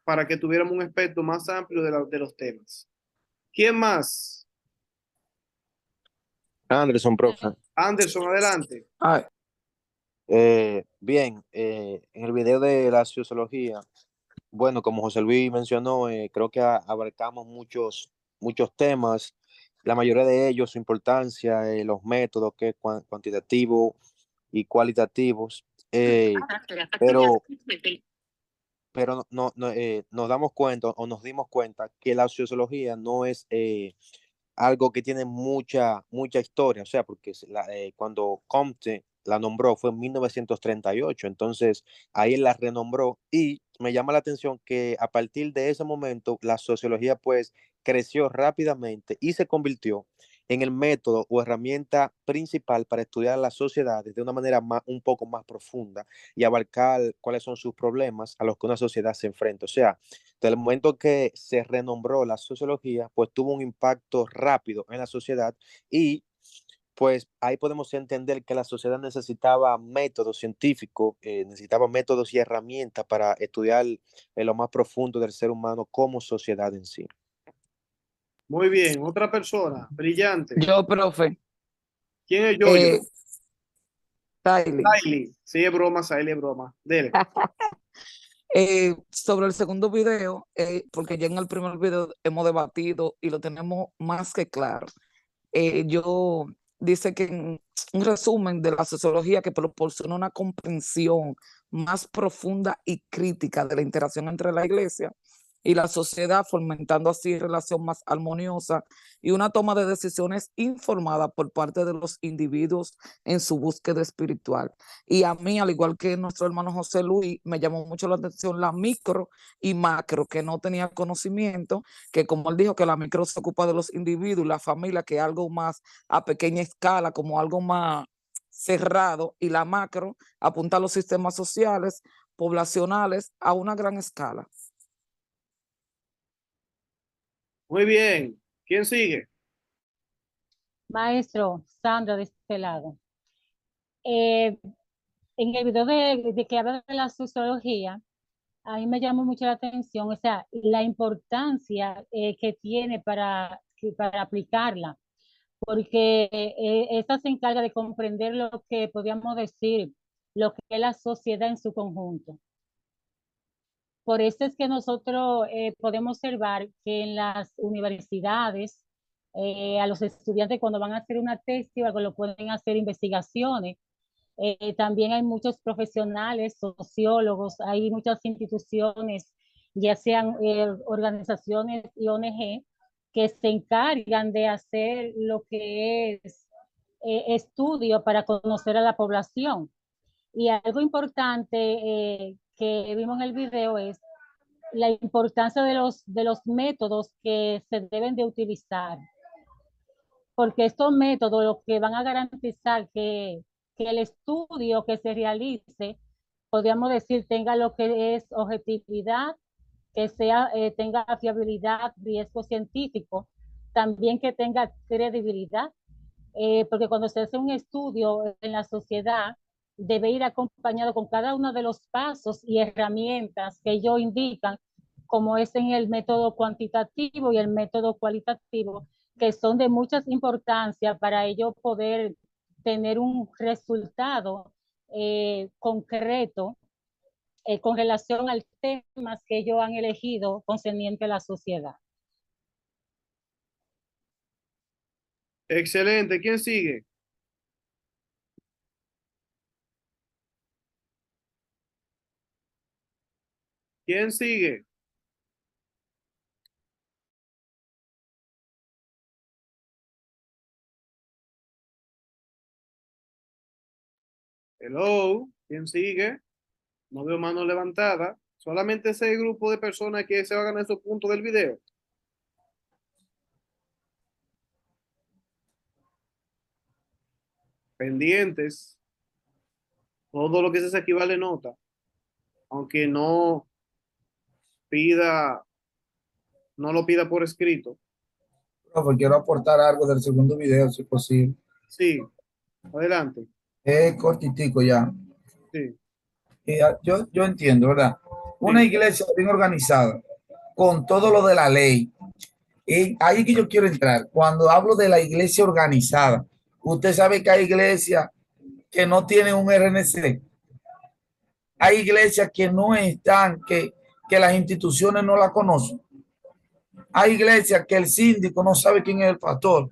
para que tuviéramos un espectro más amplio de los temas. ¿Quién más? Anderson, profe. Anderson, adelante. Ay, Bien, en el video de la sociología, bueno, como José Luis mencionó, creo que abarcamos muchos temas, la mayoría de ellos, su importancia, los métodos que cuantitativos y cualitativos, pero, pero nos damos cuenta o nos dimos cuenta que la sociología no es algo que tiene mucha historia, o sea, porque cuando Comte la nombró fue en 1938, entonces ahí él la renombró y me llama la atención que a partir de ese momento la sociología pues creció rápidamente y se convirtió en el método o herramienta principal para estudiar las sociedades de una manera un poco más profunda y abarcar cuáles son sus problemas a los que una sociedad se enfrenta. O sea, desde el momento que se renombró la sociología, pues tuvo un impacto rápido en la sociedad y pues ahí podemos entender que la sociedad necesitaba métodos científicos, necesitaba métodos y herramientas para estudiar lo más profundo del ser humano como sociedad en sí. Muy bien, otra persona, brillante. Yo, profe, ¿Quién es yo? Tyler, Saily. Sí, es broma, Saily es broma. Dele. sobre el segundo video, porque ya en el primer video hemos debatido y lo tenemos más que claro. Yo dice que en un resumen de la sociología que proporciona una comprensión más profunda y crítica de la interacción entre la iglesia y la sociedad, fomentando así relación más armoniosa y una toma de decisiones informada por parte de los individuos en su búsqueda espiritual. Y a mí, al igual que nuestro hermano José Luis, me llamó mucho la atención la micro y macro, que no tenía conocimiento, que como él dijo que la micro se ocupa de los individuos, la familia, que es algo más a pequeña escala, como algo más cerrado, y la macro apunta a los sistemas sociales, poblacionales, a una gran escala. Muy bien. ¿Quién sigue? Maestro, Sandra de este lado. En el video de que habla de la sociología, a mí me llamó mucho la atención, o sea, la importancia que tiene para aplicarla, porque esta se encarga de comprender lo que podríamos decir, lo que es la sociedad en su conjunto. Por eso es que nosotros podemos observar que en las universidades, a los estudiantes cuando van a hacer una tesis o algo, lo pueden hacer investigaciones. También hay muchos profesionales, sociólogos, hay muchas instituciones, ya sean organizaciones y ONG, que se encargan de hacer lo que es estudio para conocer a la población. Y algo importante que vimos en el video es la importancia de los métodos que se deben de utilizar, porque estos métodos lo que van a garantizar que el estudio que se realice, podríamos decir, tenga lo que es objetividad, que sea, tenga fiabilidad, riesgo científico, también que tenga credibilidad, porque cuando se hace un estudio en la sociedad, debe ir acompañado con cada uno de los pasos y herramientas que ellos indican, como es en el método cuantitativo y el método cualitativo, que son de mucha importancia para ellos poder tener un resultado concreto con relación al tema que ellos han elegido concerniente a la sociedad. Excelente. ¿Quién sigue? ¿Quién sigue? Hello. ¿Quién sigue? No veo mano levantada. Solamente ese grupo de personas que se va a ganar esos puntos del video. Pendientes. Todo lo que se equivale nota. Aunque no pida, no lo pida por escrito. Profe, quiero aportar algo del segundo video, si es posible. Sí. Adelante. Es cortitico ya. Sí. Yo entiendo, ¿verdad? Una Sí. iglesia bien organizada, con todo lo de la ley. Y ahí que yo quiero entrar. Cuando hablo de la iglesia organizada, usted sabe que hay iglesias que no tienen un RNC. Hay iglesias que no están, que las instituciones no la conocen. Hay iglesias que el síndico no sabe quién es el pastor.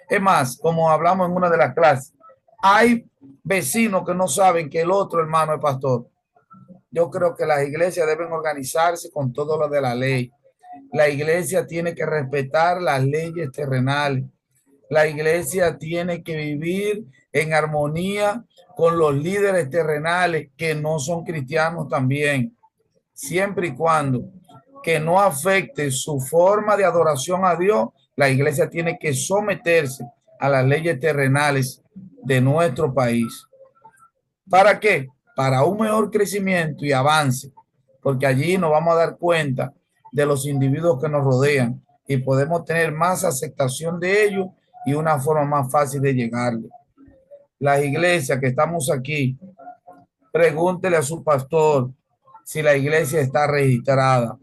Es más, como hablamos en una de las clases, hay vecinos que no saben que el otro hermano es pastor. Yo creo que las iglesias deben organizarse con todo lo de la ley. La iglesia tiene que respetar las leyes terrenales. La iglesia tiene que vivir en armonía con los líderes terrenales que no son cristianos también. siempre y cuando que no afecte su forma de adoración a Dios, la iglesia tiene que someterse a las leyes terrenales de nuestro país. ¿Para qué? Para un mejor crecimiento y avance, porque allí nos vamos a dar cuenta de los individuos que nos rodean y podemos tener más aceptación de ellos y una forma más fácil de llegarle. Las iglesias que estamos aquí, pregúntele a su pastor si la iglesia está registrada,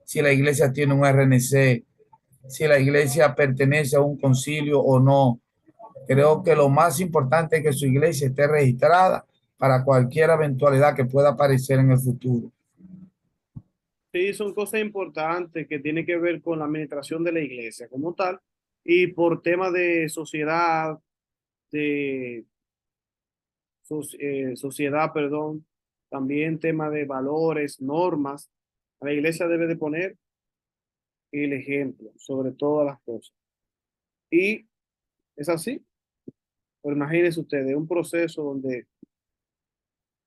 si la iglesia tiene un RNC, si la iglesia pertenece a un concilio o no. Creo que lo más importante es que su iglesia esté registrada para cualquier eventualidad que pueda aparecer en el futuro. Sí, son cosas importantes que tienen que ver con la administración de la iglesia como tal y por temas de sociedad, de sociedad, perdón, también tema de valores, normas. La iglesia debe de poner el ejemplo sobre todas las cosas. Y es así. Pero imagínense ustedes, un proceso donde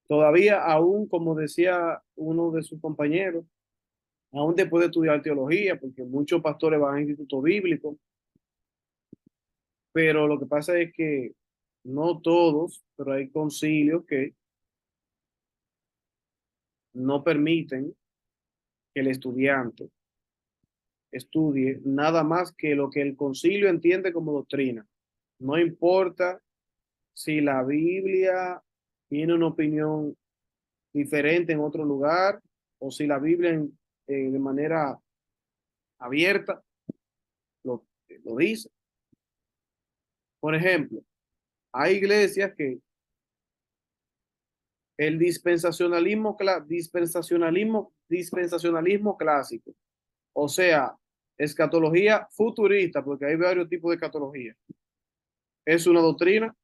todavía aún, como decía uno de sus compañeros, aún después de estudiar teología, porque muchos pastores van a institutos bíblicos, pero lo que pasa es que no todos, pero hay concilios que no permiten que el estudiante estudie nada más que lo que el concilio entiende como doctrina. No importa si la Biblia tiene una opinión diferente en otro lugar o si la Biblia de manera abierta lo dice. Por ejemplo, hay iglesias que el dispensacionalismo clásico, o sea, escatología futurista, porque hay varios tipos de escatología, es una doctrina.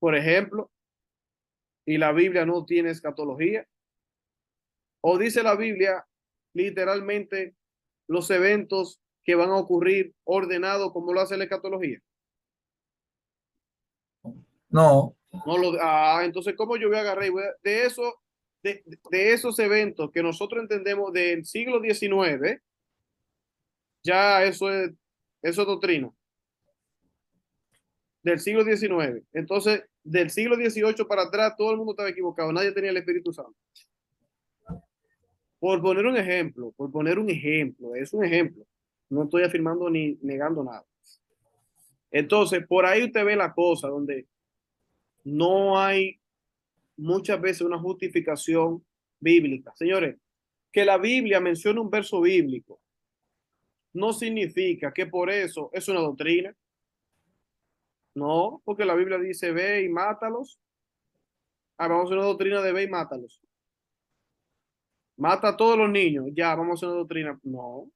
Por ejemplo, y la Biblia no tiene escatología, o dice la Biblia literalmente los eventos que van a ocurrir ordenados como lo hace la escatología. No, Entonces, ¿cómo yo voy a agarrar de eso, de esos eventos que nosotros entendemos del siglo XIX? Ya eso es doctrina del siglo XIX. Entonces, del siglo XVIII para atrás, todo el mundo estaba equivocado, nadie tenía el Espíritu Santo. Por poner un ejemplo, es un ejemplo. No estoy afirmando ni negando nada. Entonces, por ahí usted ve la cosa donde no hay muchas veces una justificación bíblica. Señores, que la Biblia mencione un verso bíblico no significa que por eso es una doctrina. No, porque la Biblia dice ve y mátalos. Vamos a hacer una doctrina de ve y mátalos. Mata a todos los niños. Ya, vamos a hacer una doctrina. No,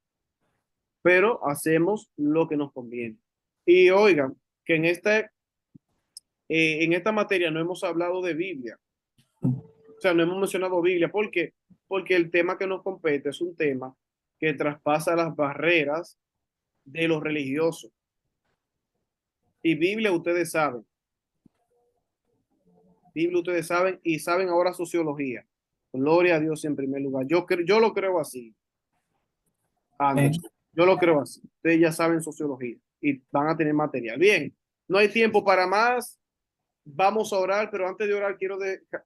pero hacemos lo que nos conviene. Y oigan, que en esta materia no hemos hablado de Biblia. O sea, no hemos mencionado Biblia. ¿Por qué? Porque el tema que nos compete es un tema que traspasa las barreras de lo religioso. Y Biblia, ustedes saben. Biblia, ustedes saben, y saben ahora sociología. Gloria a Dios en primer lugar. Yo lo creo así. Anderson, yo lo creo así. Ustedes ya saben sociología y van a tener material. Bien, no hay tiempo para más. Vamos a orar, pero antes de orar quiero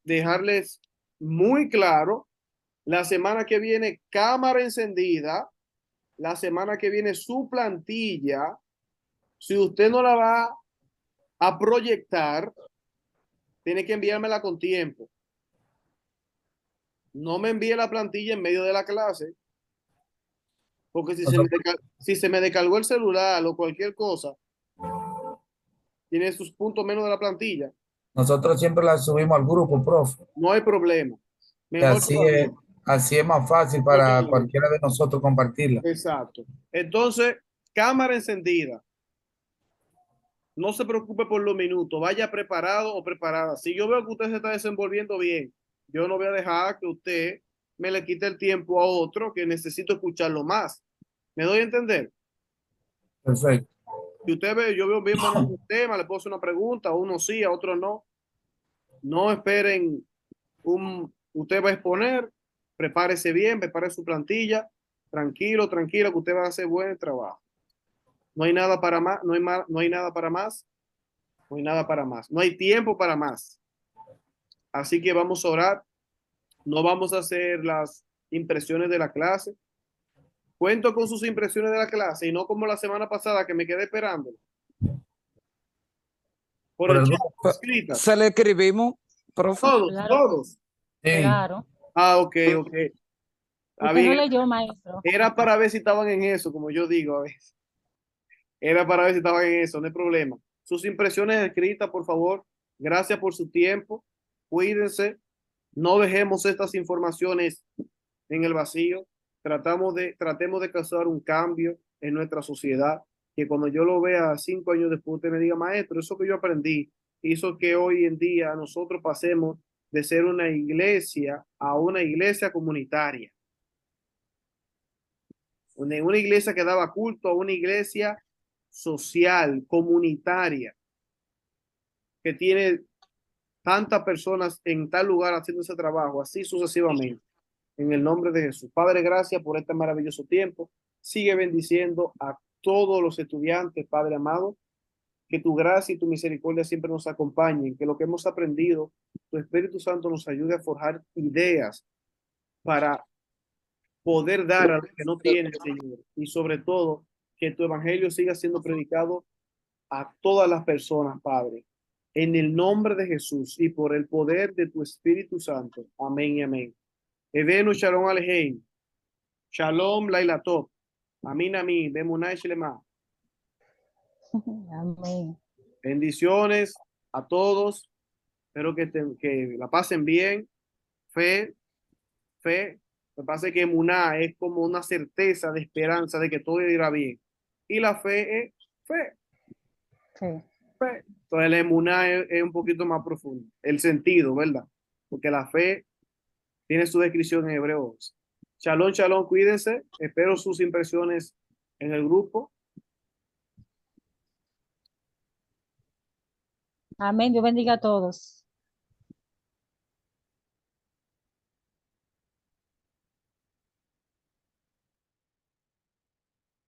dejarles muy claro, la semana que viene cámara encendida, la semana que viene su plantilla, si usted no la va a proyectar, tiene que enviármela con tiempo. No me envíe la plantilla en medio de la clase, porque si se me descargó el celular o cualquier cosa, tiene sus puntos menos de la plantilla. nosotros siempre la subimos al grupo, profe. No hay problema. Y Mejor todavía. así es más fácil para cualquiera de nosotros compartirla. Exacto. Entonces, cámara encendida. No se preocupe por los minutos. Vaya preparado o preparada. Si yo veo que usted se está desenvolviendo bien, yo no voy a dejar que usted me le quite el tiempo a otro que necesito escucharlo más. ¿Me doy a entender? Perfecto. Si usted ve, yo veo bien bueno un tema, le puedo hacer una pregunta, a uno sí, a otro no. No esperen usted va a exponer, prepárese bien, prepare su plantilla, tranquilo, tranquilo, que usted va a hacer buen trabajo. No hay nada para más, no hay nada para más, no hay nada para más, no hay tiempo para más. Así que vamos a orar, no vamos a hacer las impresiones de la clase. Cuento con sus impresiones de la clase y no como la semana pasada que me quedé esperando. Por Por el el chat, grupo. escritas. Se le escribimos, profe. Todos, Claro, todos. Sí. claro. Ah, ok, ok. Está Usted no bien. leyó, maestro. Era para ver si estaban en eso, como yo digo a veces. Era para ver si estaban en eso, no hay problema. Sus impresiones escritas, por favor. Gracias por su tiempo. Cuídense. No dejemos estas informaciones en el vacío. Tratemos de causar un cambio en nuestra sociedad. Que cuando yo lo vea 5 años después, usted me diga, maestro, eso que yo aprendí hizo que hoy en día nosotros pasemos de ser una iglesia a una iglesia comunitaria. De una iglesia que daba culto a una iglesia social, comunitaria, que tiene tantas personas en tal lugar haciendo ese trabajo, así sucesivamente. En el nombre de Jesús. Padre, gracias por este maravilloso tiempo. Sigue bendiciendo a todos los estudiantes, Padre amado. Que tu gracia y tu misericordia siempre nos acompañen. Que lo que hemos aprendido, tu Espíritu Santo nos ayude a forjar ideas para poder dar a los que no tienen, Señor. Y sobre todo, que tu evangelio siga siendo predicado a todas las personas, Padre. En el nombre de Jesús y por el poder de tu Espíritu Santo. Amén y amén. Evenu Shalom Alejem. Shalom Laila Top. Amin Amin. Bemunai Shelema. Amén. Bendiciones a todos. Espero que la pasen bien. Fe. Lo que pasa es que Muná es como una certeza de esperanza de que todo irá bien. Y la fe es fe. Sí. Fe. Entonces la Muná es un poquito más profundo. El sentido, ¿verdad? Porque la fe tiene su descripción en hebreo. Shalom, shalom, cuídense. Espero sus impresiones en el grupo. Amén. Dios bendiga a todos.